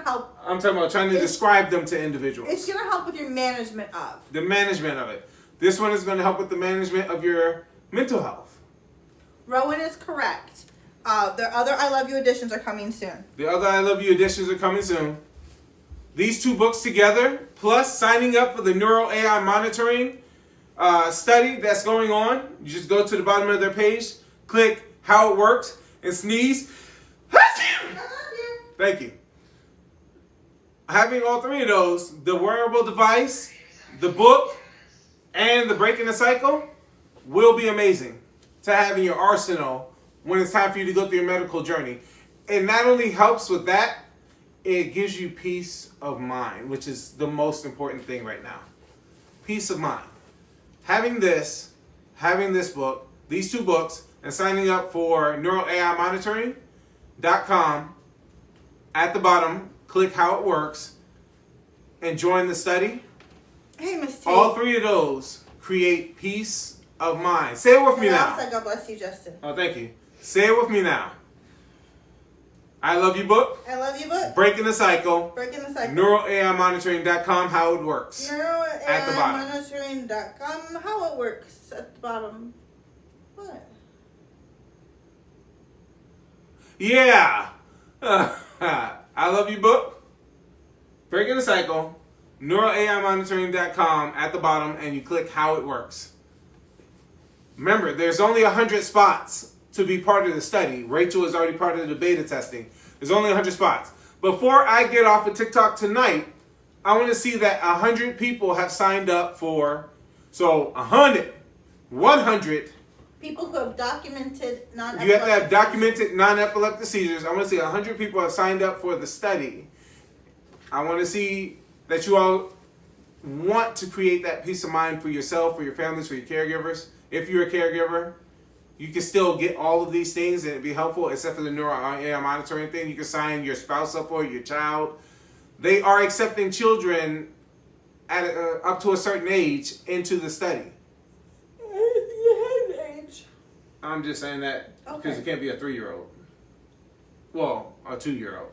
help. I'm talking about trying to describe them to individuals. It's going to help with your management of. The management of it. This one is going to help with the management of your mental health. Rowan is correct. The other I Love You editions are coming soon. The other I Love You editions are coming soon. These 2 books together, plus signing up for the neural AI monitoring study that's going on. You just go to the bottom of their page, click how it works, and sneeze. Thank you. Having all 3 of those, the wearable device, the book, and the Breaking the Cycle, will be amazing to have in your arsenal when it's time for you to go through your medical journey. It not only helps with that, it gives you peace of mind, which is the most important thing right now. Peace of mind. Having this book, these 2 books, and signing up for neuralaimonitoring.com, at the bottom, click how it works, and join the study. Hey, Miss T. All 3 of those create peace of mind. Say it with me now. God bless you, Justin. Oh, thank you. Say it with me now. I Love You book. I Love You book. Breaking the Cycle. Breaking the Cycle. neuralaimonitoring.com, how it works. At the bottom. neuralaimonitoring.com, how it works at the bottom. What? Yeah. I Love You book. Breaking the Cycle. neuralaimonitoring.com at the bottom, and you click how it works. Remember, there's only 100 spots to be part of the study. Rachel is already part of the beta testing. There's only 100 spots. Before I get off of TikTok tonight, I want to see that 100 people have signed up for, 100 people who have documented non-epileptic. You have to have documented non-epileptic seizures. I want to see 100 people have signed up for the study. I want to see that you all want to create that peace of mind for yourself, for your families, for your caregivers. If you're a caregiver, you can still get all of these things and it'd be helpful, except for the neural AI monitoring thing. You can sign your spouse up for it, your child. They are accepting children at up to a certain age into the study. I'm just saying that because Okay. it can't be a 3-year-old. Well, a 2-year-old.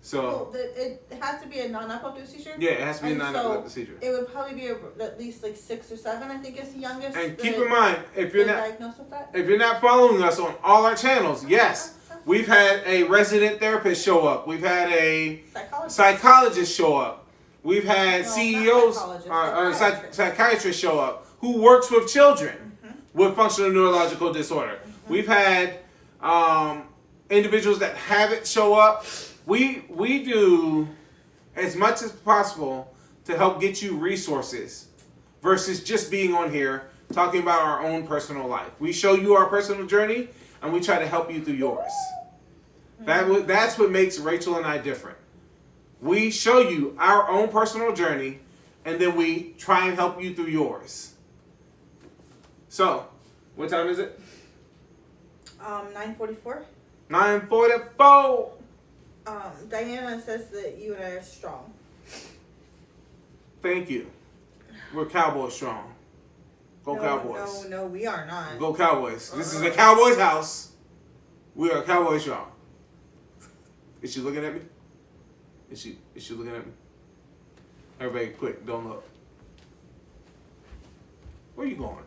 So. Well, it has to be a non-epileptic seizure? Yeah, it has to be a And non-epileptic so seizure. It would probably be at least like 6 or 7, I think is the youngest. And keep in mind, if you're not diagnosed with that. if you're not following us on all our channels, yes, we've had a resident therapist show up. We've had a psychologist show up. We've had CEOs or psychiatrists show up who works with children with functional neurological disorder. We've had individuals that have it show up. We do as much as possible to help get you resources versus just being on here talking about our own personal life. We show you our personal journey and we try to help you through yours. That's what makes Rachel and I different. We show you our own personal journey and then we try and help you through yours. So, what time is it? 9:44. 9:44. Diana says that you and I are strong. Thank you. We're Cowboys strong. Go Cowboys. No, we are not. Go Cowboys. This is a Cowboys house. We are Cowboys strong. Is she looking at me? Is she looking at me? Everybody quick, don't look. Where are you going?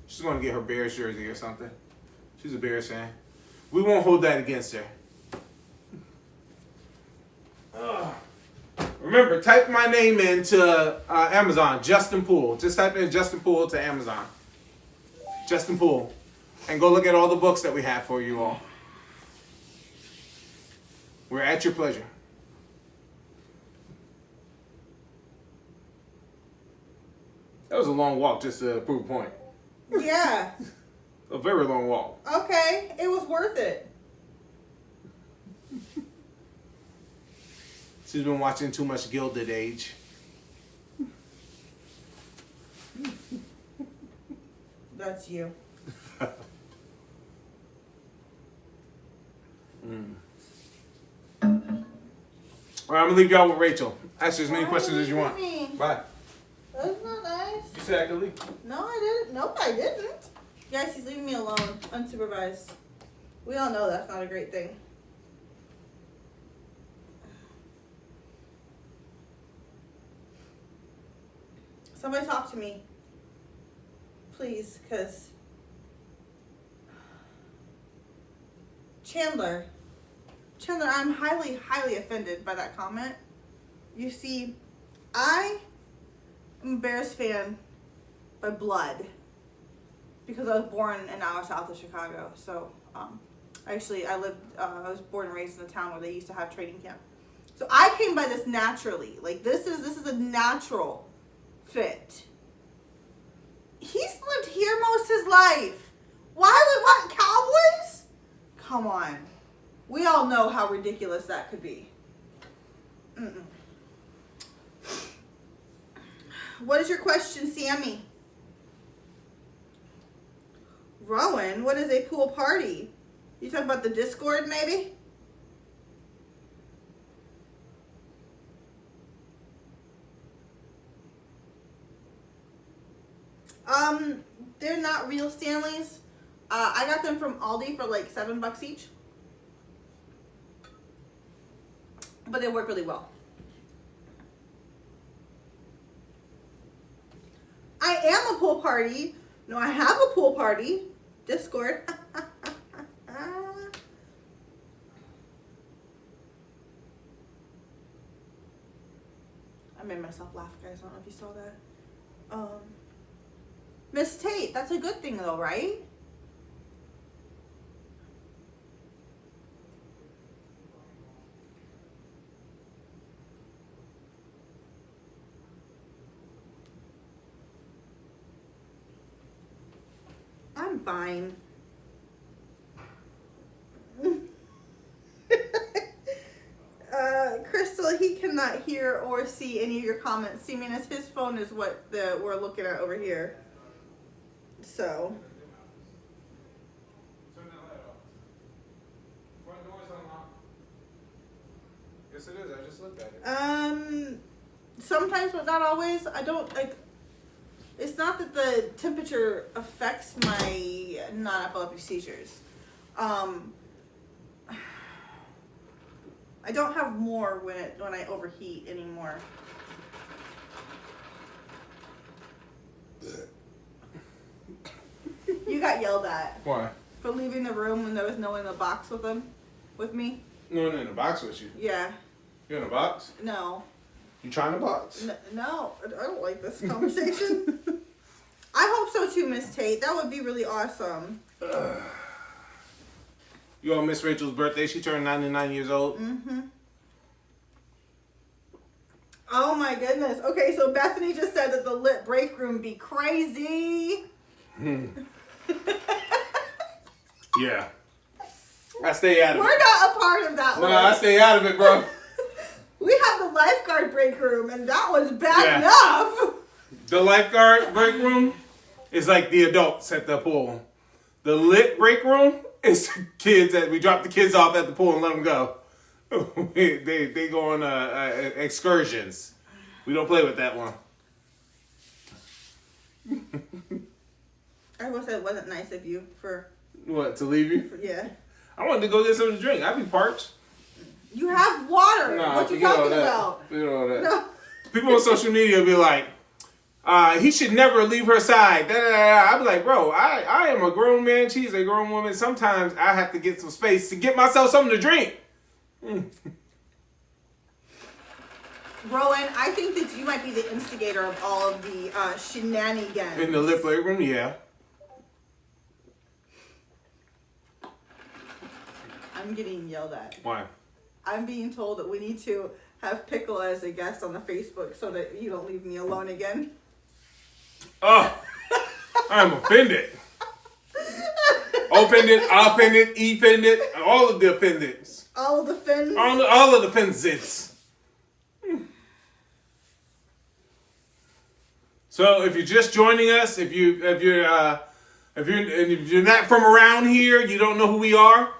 She's going to get her Bears jersey or something. She's a Bears fan. We won't hold that against her. Remember, type my name into Amazon, Justin Poole. Just type in Justin Poole to Amazon. Justin Poole. And go look at all the books that we have for you all. We're at your pleasure. That was a long walk just to prove a point. Yeah. A very long walk. Okay, it was worth it. She's been watching too much Gilded Age. That's you. All right, I'm going to leave y'all with Rachel. Ask her as many questions as you want. Bye. That's not nice. You said I could leave? No, I didn't. Nope, I didn't. Guys, he's leaving me alone, unsupervised. We all know that's not a great thing. Somebody talk to me. Please, because Chandler, I'm highly, highly offended by that comment. You see, I am a Bears fan by blood because I was born an hour south of Chicago. So, I was born and raised in a town where they used to have training camp. So I came by this naturally. Like this is a natural fit. He's lived here most of his life. Why would what Cowboys? Come on. We all know how ridiculous that could be. What is your question, Sammy? Rowan, what is a pool party? You talking about the Discord, maybe? They're not real Stanleys. I got them from Aldi for like $7 each. But they work really well. I am a pool party. No, I have a pool party. Discord. I made myself laugh, guys. I don't know if you saw that. Miss Tate, that's a good thing though, right? I'm fine. Crystal, he cannot hear or see any of your comments, seeming as his phone is what we're looking at over here. So. Turn that light off. Front door's unlocked. Yes, it is. I just looked at it. Sometimes, but not always. I don't like. It's not that the temperature affects my non-epileptic seizures. I don't have more when I overheat anymore. You got yelled at. Why? For leaving the room when there was no one in the box with me. No one in the box with you. Yeah. You in a box? No. You trying to box? No, I don't like this conversation. I hope so too, Miss Tate. That would be really awesome. You all miss Rachel's birthday? She turned 99 years old. Mm-hmm. Oh my goodness. Okay, so Bethany just said that the lit break room be crazy. Yeah. I stay out of it. We're not a part of that No, one. I stay out of it, bro. We have the lifeguard break room, and that was bad Yeah. enough. The lifeguard break room is like the adults at the pool. The lit break room is the kids that we drop the kids off at the pool and let them go. they go on excursions. We don't play with that one. I will say it wasn't nice of you for What, to leave you? yeah. I wanted to go get something to drink. I'd be parched. You have water. Nah, what you forget all talking that. about? Forget all that. No. People on social media be like, he should never leave her side. Da, da, da, da. I'd be like, bro, I am a grown man. She's a grown woman. Sometimes I have to get some space to get myself something to drink. Rowan, I think that you might be the instigator of all of the shenanigans. In the lip break room, yeah. I'm getting yelled at. Why? I'm being told that we need to have Pickle as a guest on the Facebook so that you don't leave me alone again. Oh, I'm offended. Offended, offended, offended, all of the offendeds. All of the fins. All of the offenses. So if you're just joining us, if you're not from around here, you don't know who we are.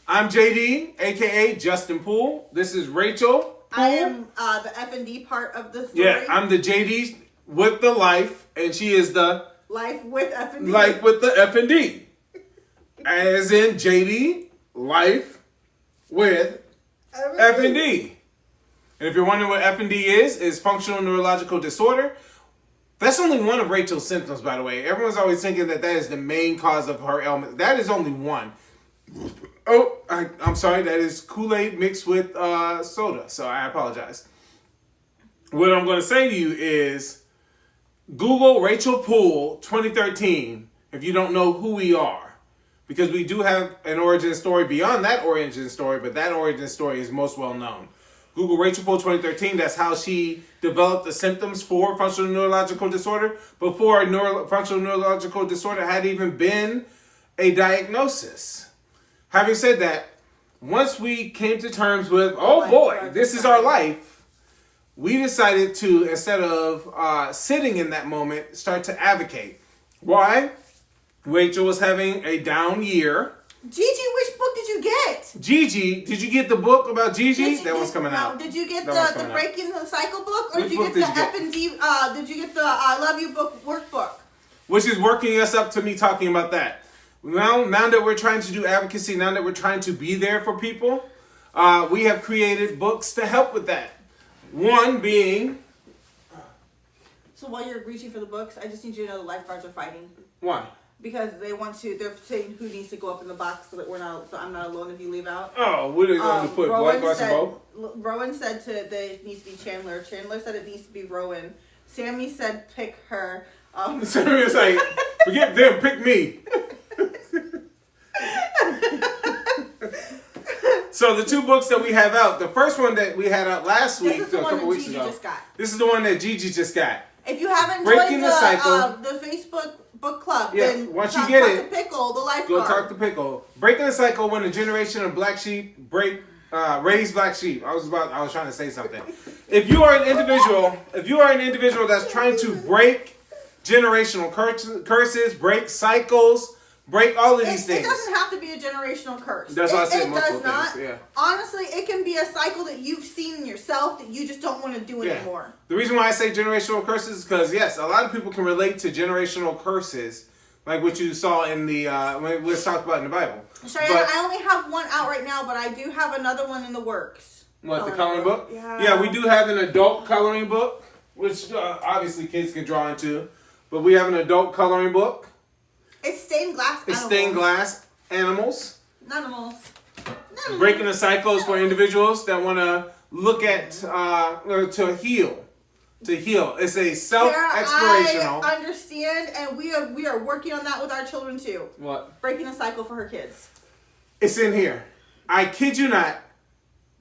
I'm JD, aka Justin Poole. This is Rachel Poole. I am the F&D part of the story. Yeah, I'm the JD with the life, and she is the Life with F&D. life with the F&D. As in JD, life with F&D. And if you're wondering what F&D is functional neurological disorder. That's only one of Rachel's symptoms, by the way. Everyone's always thinking that is the main cause of her ailment. That is only one. Oh, I'm sorry. That is Kool-Aid mixed with soda. So I apologize. What I'm going to say to you is Google Rachel Poole 2013 if you don't know who we are. Because we do have an origin story beyond that origin story, but that origin story is most well known. Google Rachel Poole 2013. That's how she developed the symptoms for functional neurological disorder before functional neurological disorder had even been a diagnosis. Having said that, once we came to terms with, oh boy, this is our life, we decided to, instead of sitting in that moment, start to advocate. Why? Rachel was having a down year. Gigi, which book did you get? Gigi, did you get the book about Gigi? That one's coming out. Did you get That the Breaking the Cycle book? Or Which did you book get did the you get? F&D, did you get the I Love You book workbook? Which is working us up to me talking about that. Now that we're trying to do advocacy, now that we're trying to be there for people, we have created books to help with that. One being... So while you're reaching for the books, I just need you to know the lifeguards are fighting. Why? Because they're saying who needs to go up in the box so that I'm not alone if you leave out. Oh, what are they going to put? Lifeguards in both? Rowan said that it needs to be Chandler. Chandler said it needs to be Rowan. Sammy said pick her. Sammy was like, forget them, pick me. So the two books that we have out, the first one that we had out last week, a couple weeks ago. This is the one that Gigi just got. If you haven't Breaking joined the Cycle. The Facebook book club, Yeah, then once you talk get it, to Pickle, the lifeguard. Go talk to Pickle. Breaking the Cycle when a generation of black sheep raise black sheep. I was trying to say something. If you are an individual that's trying to break generational curses, break cycles, break all of these things. It doesn't have to be a generational curse. That's why I said it multiple does not. things. Yeah. Honestly, it can be a cycle that you've seen in yourself. yourself that you just don't want to do anymore. The reason why I say generational curses is because, yes, a lot of people can relate to generational curses, like what you saw in the, let's talk about in the Bible. Cheyenne, I only have one out right now, but I do have another one in the works. What, the coloring book? Yeah. Yeah, we do have an adult coloring book, which obviously kids can draw into. But we have an adult coloring book. It's stained glass animals. It's stained glass animals. Animals. Breaking the cycles for individuals that want to look at, to heal. To heal. It's a self-explorational. I understand, and we are working on that with our children too. What? Breaking the cycle for her kids. It's in here. I kid you not.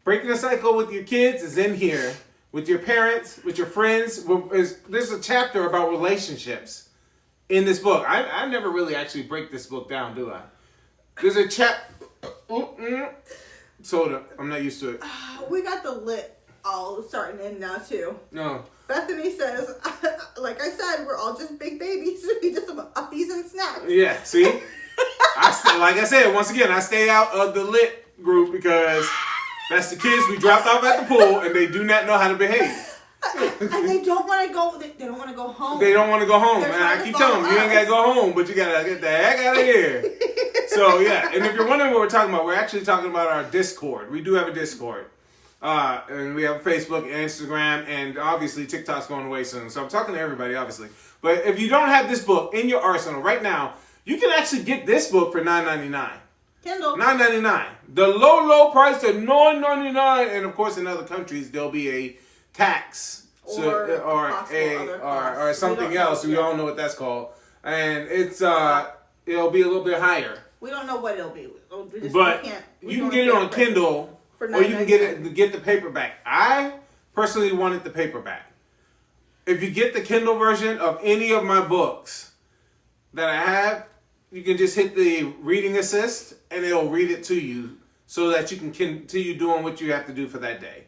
Breaking the cycle with your kids is in here. With your parents, with your friends. There's a chapter about relationships in this book. I never really actually break this book down, do I? There's a soda. I'm not used to it. We got the lit all starting in now too. No. Bethany says, like I said, we're all just big babies. We just some uppies and snacks. Yeah, see? Like I said, once again, I stay out of the lit group because that's the kids we dropped off at the pool and they do not know how to behave. And they don't want to go. They don't want to go home. They don't want to go home. They're And I keep telling them, you ain't got to go home, but you got to get the heck out of here. So, yeah. And if you're wondering what we're talking about, we're actually talking about our Discord. We do have a Discord. And we have Facebook, Instagram, and obviously TikTok's going away soon. So I'm talking to everybody, obviously. But if you don't have this book in your arsenal right now, you can actually get this book for $9.99. Kindle. $9.99. The low price of $9.99. And of course, in other countries, there'll be a tax or something else. We all know what that's called. And it's it'll be a little bit higher. We don't know what it'll be. But you can get it on Kindle. Or you can get the paperback. I personally wanted the paperback. If you get the Kindle version of any of my books that I have, you can just hit the reading assist and it'll read it to you so that you can continue doing what you have to do for that day.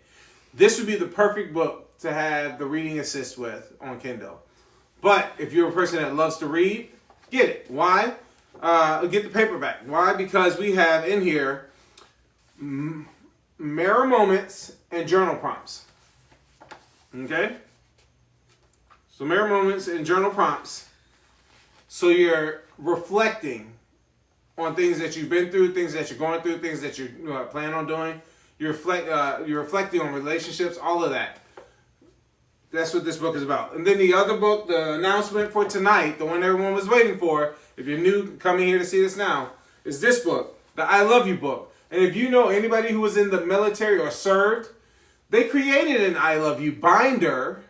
This would be the perfect book to have the reading assist with on Kindle. But if you're a person that loves to read, get it. Why? Get the paperback. Why? Because we have in here mirror moments and journal prompts. Okay? So mirror moments and journal prompts. So you're reflecting on things that you've been through, things that you're going through, things that you plan on doing. You're reflecting on relationships, all of that. That's what this book is about. And then the other book, the announcement for tonight, the one everyone was waiting for, if you're new coming here to see this now, is this book, the I Love You book. And if you know anybody who was in the military or served, they created an I Love You binder,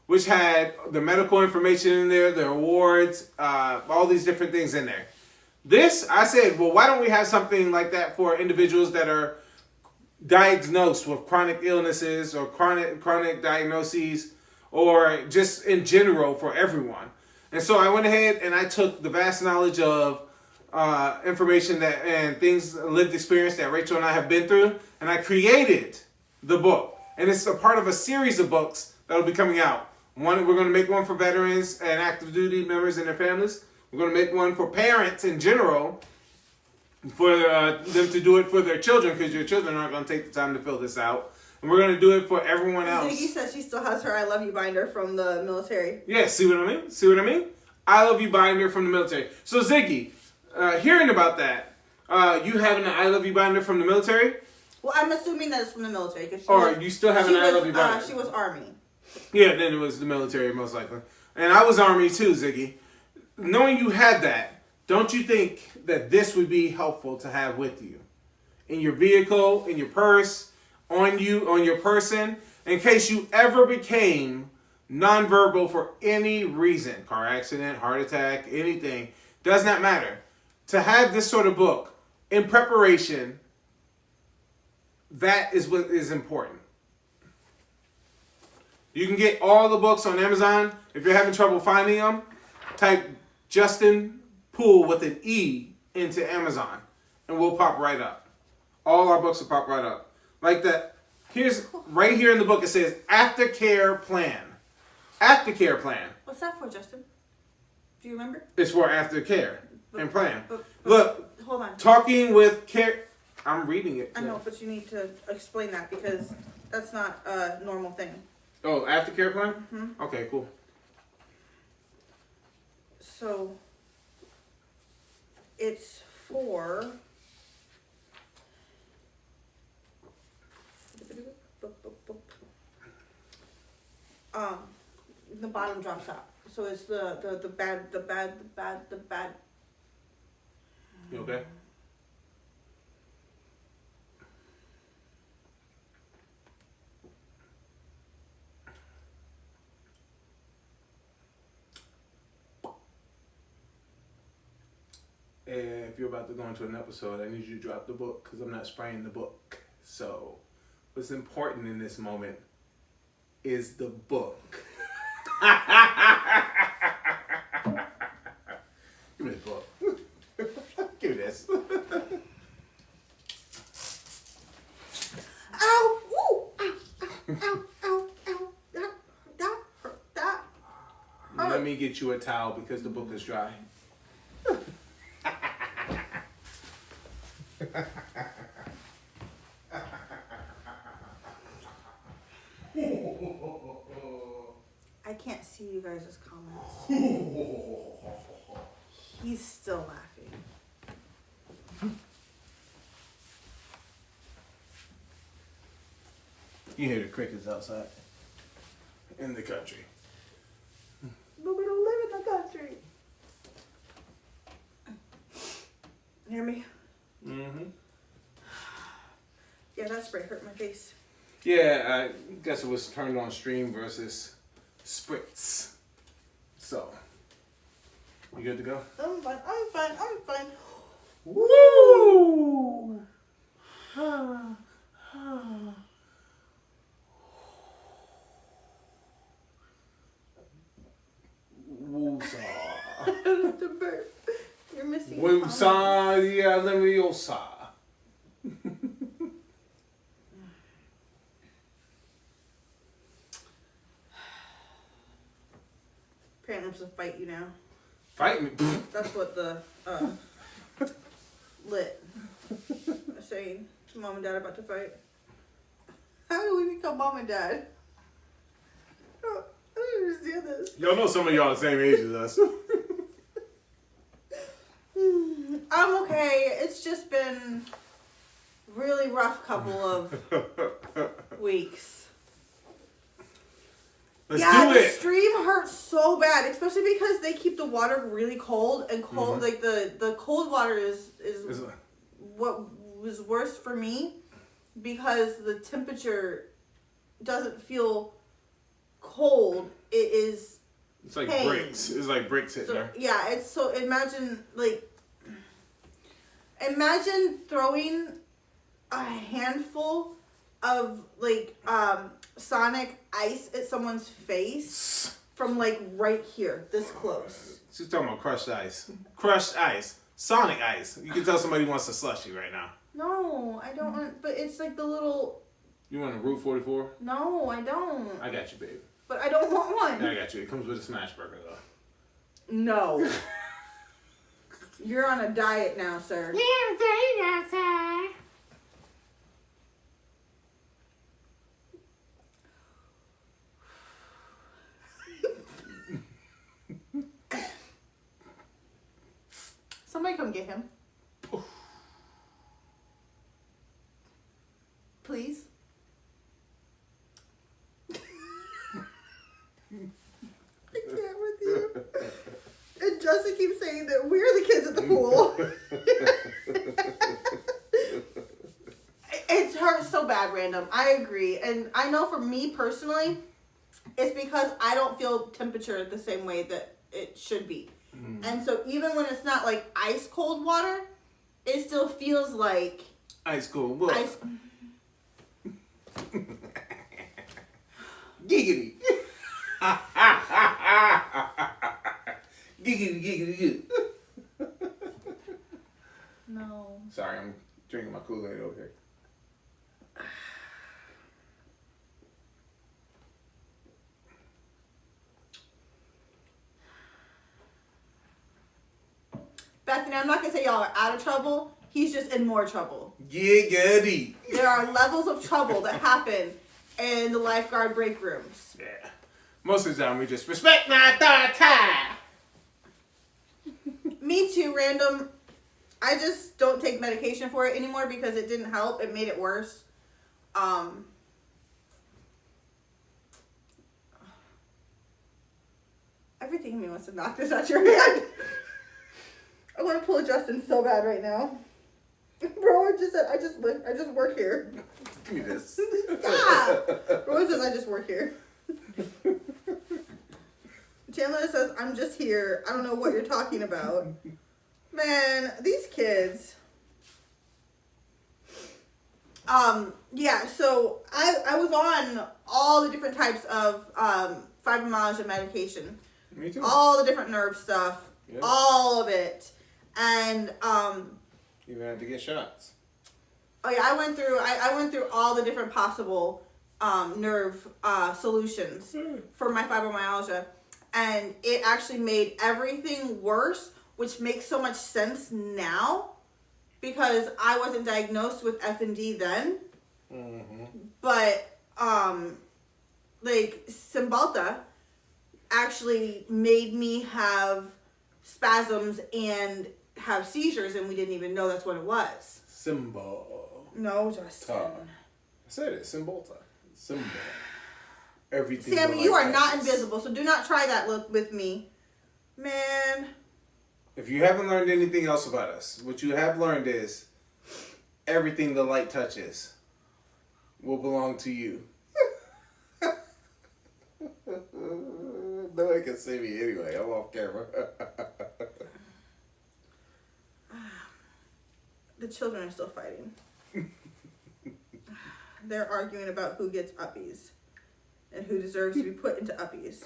which had the medical information in there, the awards, all these different things in there. This, I said, well, why don't we have something like that for individuals that are diagnosed with chronic illnesses or chronic diagnoses, or just in general for everyone. And so I went ahead and I took the vast knowledge of information that and things, lived experience that Rachel and I have been through, and I created the book. And it's a part of a series of books that'll be coming out. We're going to make one for veterans and active duty members and their families. We're going to make one for parents in general, for them to do it for their children, because your children aren't going to take the time to fill this out. And we're going to do it for everyone else. Ziggy says she still has her I Love You binder from the military. Yeah, see what I mean? See what I mean? I Love You binder from the military. So Ziggy, hearing about that, you having an I Love You binder from the military? Well, I'm assuming that it's from the military. You still have an I Love You binder? She was Army. Yeah, then it was the military most likely. And I was Army too, Ziggy. Knowing you had that, don't you think that this would be helpful to have with you? In your vehicle, in your purse, on your person, in case you ever became nonverbal for any reason, car accident, heart attack, anything, does not matter. To have this sort of book in preparation, that is what is important. You can get all the books on Amazon. If you're having trouble finding them, type Justin Poole with an E into Amazon, and we'll pop right up. All our books will pop right up. Like that. Here's, right here in the book, it says Aftercare Plan. Aftercare Plan. What's that for, Justin? Do you remember? It's for aftercare and plan. Look, hold on. Talking with care. I'm reading it. I know, but you need to explain that because That's not a normal thing. Oh, aftercare plan? Mm-hmm. Okay, cool. So it's for the bottom drops out. So it's the bad. You okay? If you're about to go into an episode, I need you to drop the book because I'm not spraying the book. So, what's important in this moment is the book. Give me the book. Give me this. Ow! Ooh! Ow! Ow! Ow! That hurt. That. Let me get you a towel because the book is dry. I can't see you guys' comments. He's still laughing. You hear the crickets outside in the country. But we don't live in the country. Hear me? Mm-hmm. Yeah, that spray hurt my face. Yeah, I guess it was turned on stream versus spritz. So, you good to go? I'm fine. Woo! Woo-saw. The burp. You're missing. Woo-saw, yeah, leviosa. Apparently I'm supposed to fight you now. Fight me. That's what the lit are saying. Mom and dad are about to fight. How do we become mom and dad? I don't understand this. Y'all know some of y'all the same age as us. I'm okay. It's just been really rough couple of weeks. Let's yeah, do the it. stream hurts so bad, especially because they keep the water really cold and cold. Like the cold water is what was worse for me because the temperature doesn't feel cold. It is. It's like pain. bricks. It's like bricks hitting So, her. yeah, it's so imagine throwing a handful of Sonic ice at someone's face from right here, this close. She's talking about crushed ice. Crushed ice. Sonic ice. You can tell somebody wants a slushie right now. No, I don't want, but it's like the little. You want a Route 44? No, I don't. I got you, babe. But I don't want one. I got you. It comes with a smash burger, though. No. You're on a diet now, sir. Somebody come get him. Please. I can't with you. And Justin keeps saying that we're the kids at the pool. It's hurt so bad, Random. I agree. And I know for me personally, it's because I don't feel temperature the same way that it should be. And so even when it's not like ice cold water, it still feels like Ice cold what? ice. Giggity. Giggity. No. Sorry, I'm drinking my Kool-Aid over here. Bethany, I'm not going to say y'all are out of trouble. He's just in more trouble. Giggity. There are levels of trouble that happen in the lifeguard break rooms. Yeah. Most of the time we just respect my authority. Me too, random. I just don't take medication for it anymore because it didn't help. It made it worse. Everything in me wants to knock this out your hand. I want to pull a Justin so bad right now. Bro, I just work here. Give me this. Stop. Bro says I just work here. Chandler says I'm just here. I don't know what you're talking about. Man, these kids. Yeah, so I was on all the different types of fibromyalgia medication. Me too. All the different nerve stuff. Yeah. All of it. And you even had to get shots. oh yeah, I went through all the different possible nerve solutions for my fibromyalgia, and it actually made everything worse, which makes so much sense now because I wasn't diagnosed with FND then. Mm-hmm. But like Cymbalta actually made me have spasms and have seizures, and we didn't even know that's what it was. Symbol. No, Justin. I said it. Cymbalta. Symbol. Everything. Sammy, you are not invisible, so do not try that look with me. Man. If you haven't learned anything else about us, what you have learned is everything the light touches will belong to you. No one can see me anyway. I'm off camera. The children are still fighting. They're arguing about who gets uppies and who deserves to be put into uppies.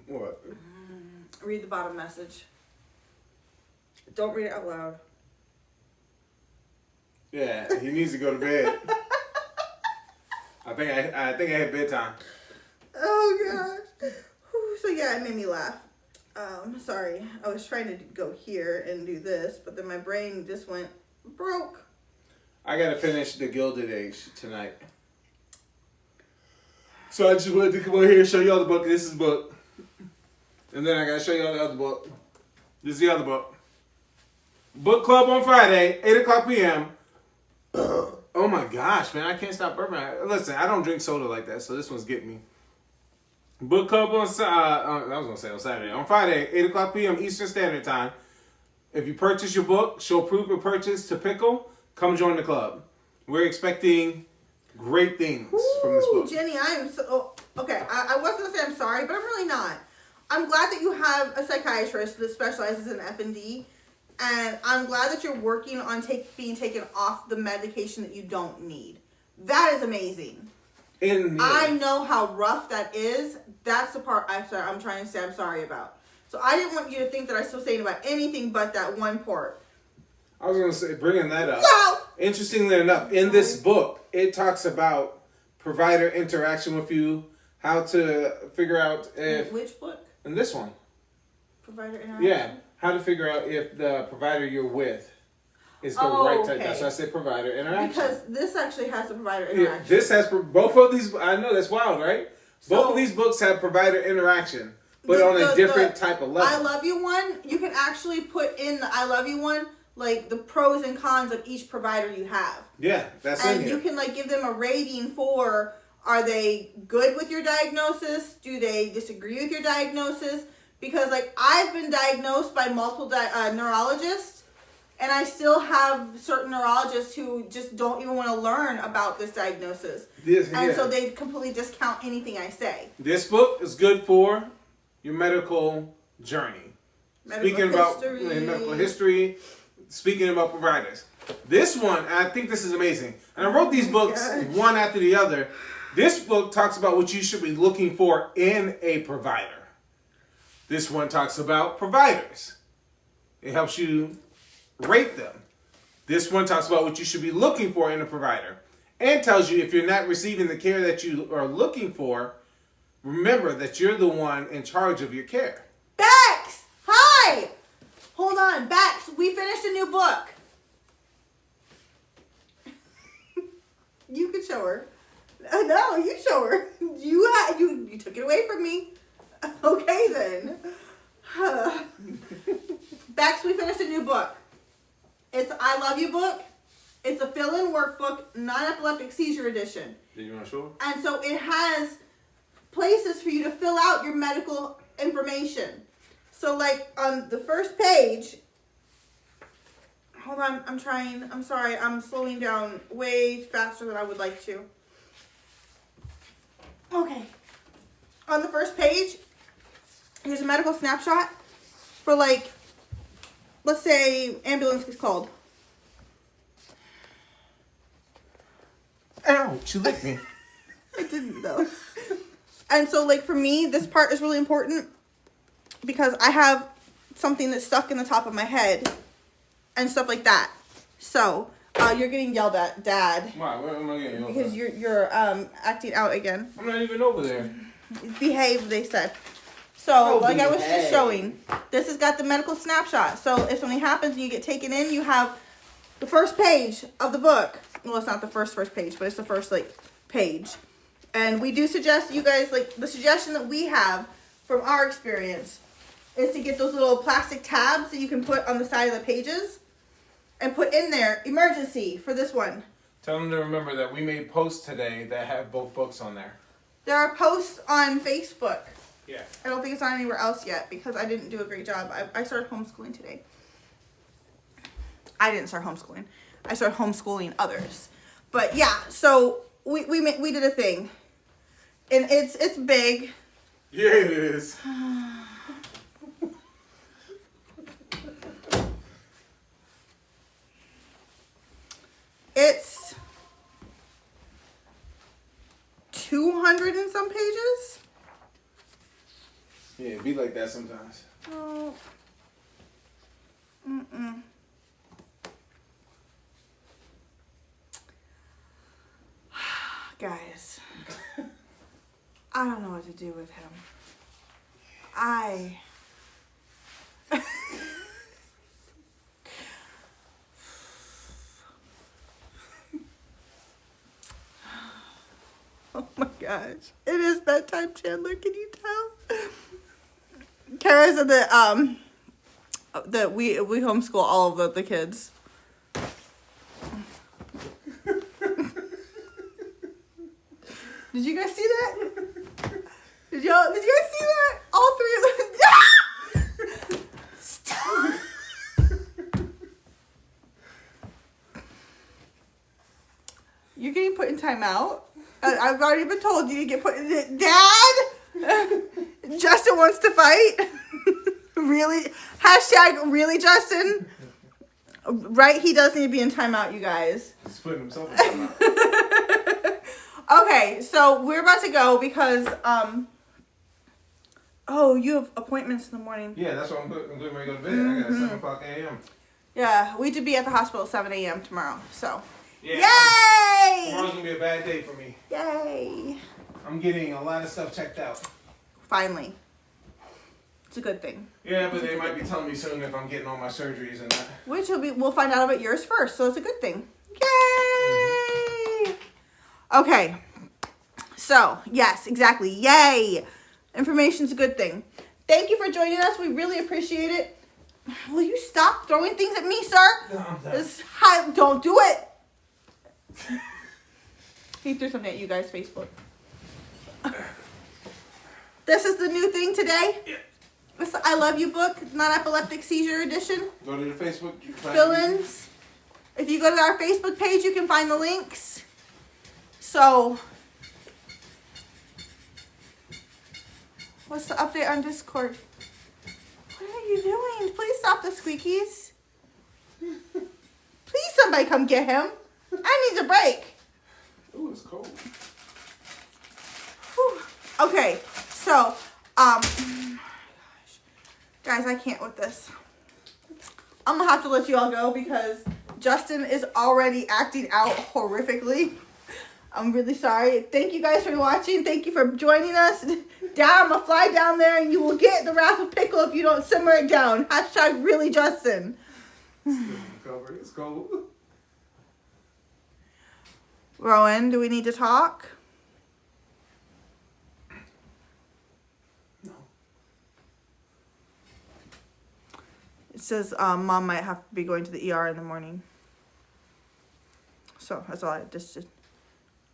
What? Read the bottom message. Don't read it out loud. Yeah, he needs to go to bed. I think I had bedtime. Oh gosh. Whew, so yeah, it made me laugh. Sorry, I was trying to go here and do this, but then my brain just went broke. I gotta finish The Gilded Age tonight. So I just wanted to come over here and show y'all the book. This is the book. And then I gotta show y'all the other book. This is the other book. Book club on Friday, 8 o'clock p.m. Oh my gosh, man, I can't stop burping. Listen, I don't drink soda like that, so this one's getting me. Book club on Saturday. On Friday, 8 o'clock p.m. Eastern Standard Time. If you purchase your book, show proof of purchase to Pickle, come join the club. We're expecting great things from this book. Jenny, I am so... okay, I was going to say I'm sorry, but I'm really not. I'm glad that you have a psychiatrist that specializes in FND, and I'm glad that you're working on being taken off the medication that you don't need. That is amazing. I know how rough that is. That's the part I'm trying to say I'm sorry about. So I didn't want you to think that I was still saying about anything but that one part. I was going to say, bringing that up. No! Interestingly enough, in this book, it talks about provider interaction with you, how to figure out if... Which book? In this one. Provider interaction? Yeah, how to figure out if the provider you're with is the right type. That's why I said provider interaction. Because this actually has the provider interaction. Yeah, this has both of these. I know that's wild, right? Both of these books have provider interaction, but on a different type of level. I love you one. You can actually put in the I love you one, like the pros and cons of each provider you have. Yeah, that's in here. And you can like give them a rating for: are they good with your diagnosis? Do they disagree with your diagnosis? Because like I've been diagnosed by multiple neurologists. And I still have certain neurologists who just don't even want to learn about this diagnosis. So they completely discount anything I say. This book is good for your medical journey. Medical history, speaking about providers. This one, I think this is amazing. And I wrote these books one after the other. This book talks about what you should be looking for in a provider. This one talks about providers. It helps you rate them. This one talks about what you should be looking for in a provider and tells you if you're not receiving the care that you are looking for, remember that you're the one in charge of your care. Bex! Hi! Hold on. Bex, we finished a new book. show her. No, you show her. You took it away from me. Okay then. Bex, we finished a new book. It's I Love You book. It's a fill-in workbook, non-epileptic seizure edition. Did you want to show her? And so it has places for you to fill out your medical information. So like on the first page, hold on, I'm sorry, I'm slowing down way faster than I would like to. Okay. On the first page, here's a medical snapshot for like, let's say ambulance is called. Ow, she licked me. I didn't though. And so like for me, this part is really important because I have something that's stuck in the top of my head and stuff like that. So you're getting yelled at, Dad. Why? Where am I getting yelled Because at? you're acting out again. I'm not even over there. Behave, they said. So, like I was just behave. showing, this has got the medical snapshot. So, if something happens and you get taken in, you have the first page of the book. Well, it's not the first page, but it's the first, like, page. And we do suggest you guys, like, the suggestion that we have from our experience is to get those little plastic tabs that you can put on the side of the pages and put in there, emergency, for this one. Tell them to remember that we made posts today that have both books on there. There are posts on Facebook. Yeah. I don't think it's on anywhere else yet because I didn't do a great job. I started homeschooling today. I didn't start homeschooling. I started homeschooling others. But yeah, so we did a thing. And it's big. Yeah, it is. It's 200 and some pages. Yeah, it be like that sometimes. Oh. Mm-mm. Guys, I don't know what to do with him. Oh my gosh. It is bedtime, Chandler. Can you tell? Kara said that we homeschool all of the kids. Did you guys see that? Did you guys see that? All three of them. Stop. You're getting put in timeout. I've already been told you to get put in it. Dad! Justin wants to fight. Really? Hashtag really, Justin? Right? He does need to be in timeout, you guys. He's putting himself in timeout. Okay, so we're about to go because, oh, you have appointments in the morning. Yeah, that's why I'm getting ready to go to bed. I got 7 o'clock a.m. Yeah, we should be at the hospital at 7 a.m. tomorrow, so. Yeah, Yay! Tomorrow's going to be a bad day for me. Yay! I'm getting a lot of stuff checked out. Finally. It's a good thing. Yeah, but they might be telling me soon if I'm getting all my surgeries and that. Which we'll find out about yours first, so it's a good thing. Yay! Okay. So, yes, exactly. Yay! Information's a good thing. Thank you for joining us. We really appreciate it. Will you stop throwing things at me, sir? No, I'm done. Don't do it. He threw something at you guys' Facebook. This is the new thing today. Yeah. This I Love You book, non-epileptic seizure edition. Go to the Facebook. Fill-ins. If you go to our Facebook page, you can find the links. So, what's the update on Discord? What are you doing? Please stop the squeakies. Please somebody come get him. I need a break. Ooh, it's cold. Whew. Okay, so, guys, I can't with this. I'm gonna have to let you all go because Justin is already acting out horrifically. I'm really sorry. Thank you guys for watching. Thank you for joining us. I'm gonna fly down there and you will get the wrath of pickle if you don't simmer it down. Hashtag really Justin. It's cold. Rowan, do we need to talk? No. It says mom might have to be going to the ER in the morning. So that's all I just did.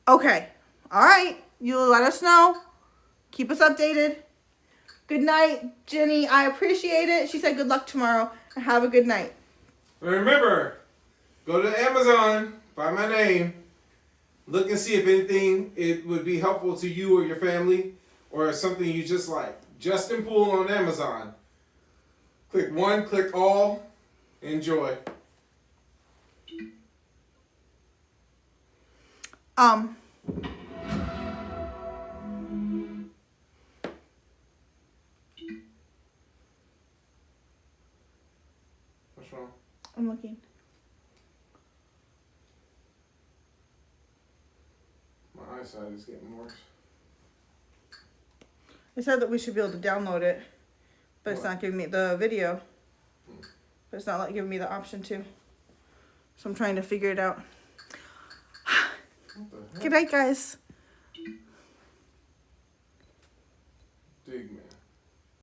Okay. All right. You'll let us know. Keep us updated. Good night, Jenny. I appreciate it. She said good luck tomorrow. And have a good night. And remember, go to Amazon, find my name, look and see if anything it would be helpful to you or your family, or something you just like. Justin Poole on Amazon. Click one, click all, enjoy. What's wrong? I'm looking. My eyesight is getting worse. It said that we should be able to download it, but it's What? not giving me the video. But it's not like giving me the option to. So I'm trying to figure it out. What the heck? Good night, guys. Dig, man.